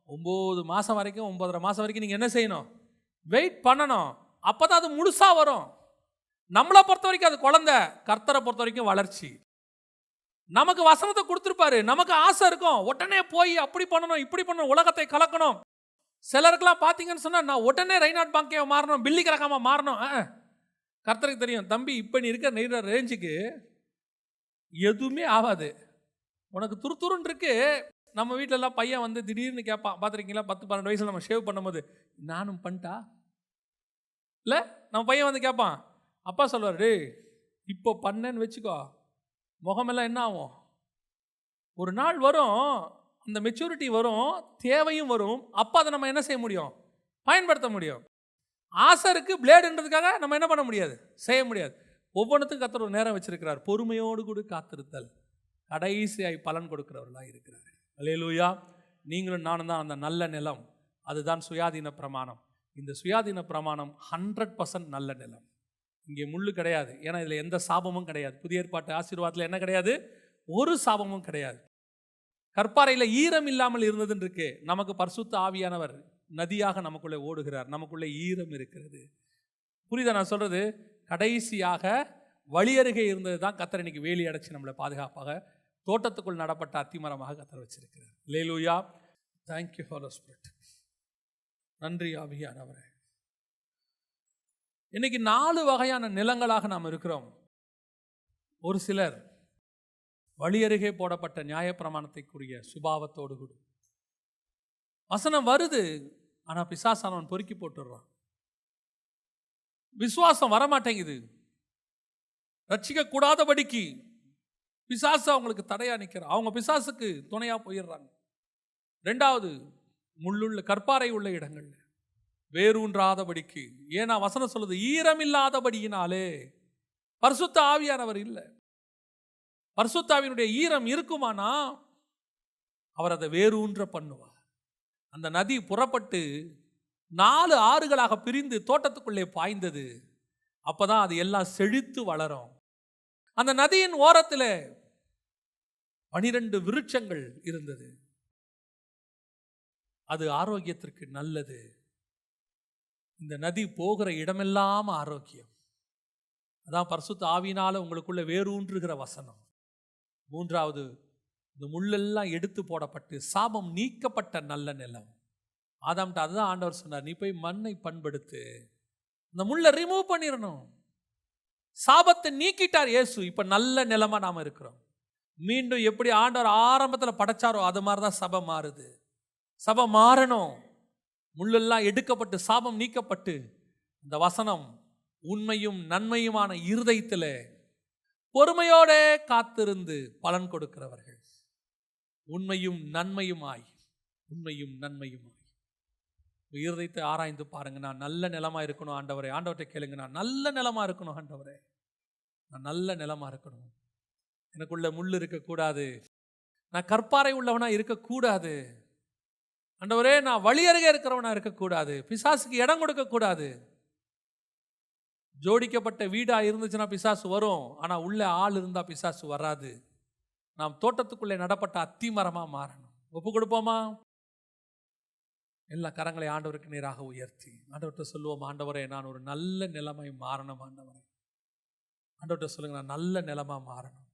9 மாதம் வரைக்கும், 9.5 மாதம் வரைக்கும் நீங்கள் என்ன செய்யணும்? வெயிட் பண்ணணும். அப்போ தான் அது முழுசாக வரும். நம்மளை பொறுத்த வரைக்கும் அது குழந்தை, கர்த்தரை பொறுத்த வரைக்கும் வளர்ச்சி. நமக்கு வசனத்தை கொடுத்துருப்பாரு, நமக்கு ஆசை இருக்கும், உடனே போய் அப்படி பண்ணணும் இப்படி பண்ணணும், உலகத்தை கலக்கணும். சிலருக்கெல்லாம் பார்த்தீங்கன்னு சொன்னால், நான் உடனே ரெய்னாட் பாங்கே மாறணும், பில்லி கிரகாமா மாறணும். கர்த்தருக்கு தெரியும், தம்பி இப்போ நீ இருக்கிற நெய்ற ரேஞ்சுக்கு எதுவுமே ஆகாது, உனக்கு துருத்துருன்னு இருக்கு. நம்ம வீட்டிலலாம் பையன் வந்து திடீர்னு கேட்பான், பார்த்துருக்கீங்களா? 10-12 வயசில் நம்ம ஷேவ் பண்ணும்போது, நானும் பண்ணிட்டா இல்லை, நம்ம பையன் வந்து கேட்பான், அப்பா சொல்வார், டேய் இப்போ பண்ணேன்னு வச்சுக்கோ, முகமெல்லாம் என்ன ஆகும்? ஒரு நாள் வரும், அந்த மெச்சூரிட்டி வரும், தேவையும் வரும். அப்போ அதை நம்ம என்ன செய்ய முடியும்? பயன்படுத்த முடியும். ஆசருக்கு பிளேடுன்றதுக்காக நம்ம என்ன பண்ண முடியாது? செய்ய முடியாது. ஒவ்வொன்றுத்துக்கும் கர்த்தர் ஒரு நேரம் வச்சிருக்கிறார். பொறுமையோடு கூட காத்திருத்தல் கடைசியாய் பலன் கொடுக்கிறவர்களாக இருக்கிறார். அல்லேலூயா. நீங்களும் நானும் தான் அந்த நல்ல நிலம். அதுதான் சுயாதீன பிரமாணம். இந்த சுயாதீன பிரமாணம் 100% நல்ல நிலம். இங்கே முள்ளு கிடையாது. ஏன்னா இதில் எந்த சாபமும் கிடையாது. புதிய ஏற்பாட்டு ஆசீர்வாதத்தில் என்ன கிடையாது? ஒரு சாபமும் கிடையாது. கற்பாறையில் ஈரம் இல்லாமல் இருந்ததுன்னு இருக்கு. நமக்கு பரிசுத்த ஆவியானவர் நதியாக நமக்குள்ளே ஓடுகிறார். நமக்குள்ளே ஈரம் இருக்கிறது. புரியுதா நான் சொல்றது? கடைசியாக வழி அருகே இருந்தது தான் கர்த்தர் இன்னைக்கு வேலி அடைச்சி நம்மளை பாதுகாப்பாக தோட்டத்துக்குள் நடப்பட்ட அத்திமரமாக கர்த்தர் வச்சிருக்கிறார். அல்லேலூயா. Thank you holy spirit. நன்றி ஆவியானவரே. இன்னைக்கு 4 வகையான நிலங்களாக நாம் இருக்கிறோம். ஒரு சிலர் வழி அருகே போடப்பட்ட நியாயப்பிரமாணத்தைக்குரிய சுபாவத்தோடு கூட வசனம் வருது, ஆனால் பிசாசானவன் பொறுக்கி போட்டுடுறான். விசுவாசம் வரமாட்டேங்குது. ரட்சிக்க கூடாதபடிக்கு பிசாசு அவங்களுக்கு தடையா நிற்கிறான். அவங்க பிசாசுக்கு துணையா போயிடுறாங்க. 2வது, முள்ளுள்ள கற்பாறை உள்ள இடங்கள்ல வேரூன்றாதபடிக்கு. ஏன்னா வசனம் சொல்லுது, ஈரமில்லாதபடியினாலே. பரிசுத்த ஆவியானவர் இல்லை. பரிசுத்த ஆவியினுடைய ஈரம் இருக்குமானா அவர் அதை வேரூன்ற பண்ணுவார். அந்த நதி புறப்பட்டு 4 ஆறுகளாக பிரிந்து தோட்டத்துக்குள்ளே பாய்ந்தது. அப்பதான் அது எல்லாம் செழித்து வளரும். அந்த நதியின் ஓரத்தில் 12 விருட்சங்கள் இருந்தது. அது ஆரோக்கியத்திற்கு நல்லது. இந்த நதி போகிற இடமெல்லாம் ஆரோக்கியம். அதான் பரிசுத்த ஆவியினால உங்களுக்குள்ள வேரூன்றுகிற வசனம். 3வது, இந்த முள்ளெல்லாம் எடுத்து போடப்பட்டு சாபம் நீக்கப்பட்ட நல்ல நிலம். ஆதாம்கிட்ட அதுதான் ஆண்டவர் சொன்னார், நீ போய் மண்ணை பண்படுத்து, இந்த முள்ளை ரிமூவ் பண்ணிடணும். சாபத்தை நீக்கிட்டார் இயேசு. இப்ப நல்ல நிலமா நாம இருக்கிறோம். மீண்டும் எப்படி ஆண்டவர் ஆரம்பத்தில் படைச்சாரோ அது மாதிரிதான் சபை மாறுது. சபை மாறணும். முள்ளெல்லாம் எடுக்கப்பட்டு சாபம் நீக்கப்பட்டு இந்த வசனம் உண்மையும் நன்மையுமான இருதயத்தில் பொறுமையோட காத்திருந்து பலன் கொடுக்கிறவர்கள். உண்மையும் நன்மையுமாய், உண்மையும் நன்மையுமாய். இருதயத்தை ஆராய்ந்து பாருங்க. நான் நல்ல நிலமா இருக்கணும் ஆண்டவரே. ஆண்டவர்கிட்ட கேளுங்க, நான் நல்ல நிலமா இருக்கணும் ஆண்டவரே, நான் நல்ல நிலமா இருக்கணும். எனக்குள்ள முள் இருக்கக்கூடாது. நான் கற்பாறை உள்ளவனா இருக்கக்கூடாது ஆண்டவரே. நான் வழி அருகே இருக்கிறவனா இருக்கக்கூடாது. பிசாசுக்கு இடம் கொடுக்கக்கூடாது. ஜோடிக்கப்பட்ட வீடா இருந்துச்சுன்னா பிசாசு வரும். ஆனா உள்ள ஆள் இருந்தா பிசாசு வராது. நாம் தோட்டத்துக்குள்ளே நடப்பட்ட அத்திமரமா மாறணும். ஒப்பு கொடுப்போமா? எல்லா கரங்களை ஆண்டவருக்கு நேராக உயர்த்தி ஆண்டவர்கிட்ட சொல்லுவோம், ஆண்டவரே நான் ஒரு நல்ல நிலைமை மாறணும். ஆண்டவரே ஆண்டவர்கிட்ட சொல்லுங்க, நான் நல்ல நிலமா மாறணும்.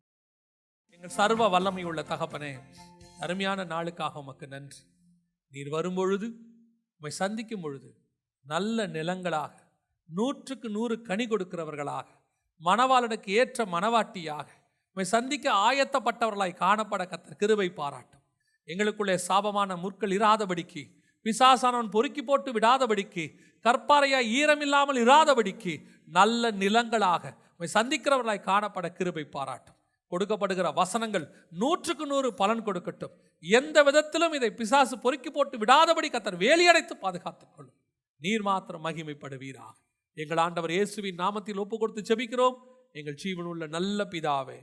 எங்கள் சர்வ வல்லமை உள்ள தகப்பனே, அருமையான நாளுக்காக உமக்கு நன்றி. நீர் வரும்பொழுது, உம்மை சந்திக்கும் பொழுது நல்ல நிலங்களாக, 100க்கு 100 கனி கொடுக்கிறவர்களாக, மணவாளனுக்கு ஏற்ற மணவாட்டியாக உம்மை சந்திக்க ஆயத்தப்பட்டவர்களாய் காணப்பட கர்த்தர் கிருபை பாராட்டும். எங்களுக்குள்ளே சாபமான முற்கள் இராதபடிக்கு, பிசாசானவன் பொறுக்கி போட்டு விடாதபடிக்கு, கற்பாறையாய் ஈரமில்லாமல் இராதபடிக்கு நல்ல நிலங்களாக உம்மை சந்திக்கிறவர்களாய் காணப்பட கிருபை பாராட்டும். கொடுக்கப்படுகிற வசனங்கள் 100க்கு 100 பலன் கொடுக்கட்டும். எந்த விதத்திலும் இதை பிசாசு பொறுக்கி போட்டு விடாதபடி கர்த்தர் வேலியடைத்து பாதுகாத்துக் கொள்ளும். நீர் மாத்திரம் மகிமைப்படுவீராக. எங்கள் ஆண்டவர் இயேசுவின் நாமத்தில் ஒப்பு கொடுத்து ஜெபிக்கிறோம் எங்கள் ஜீவனுள்ள நல்ல பிதாவே.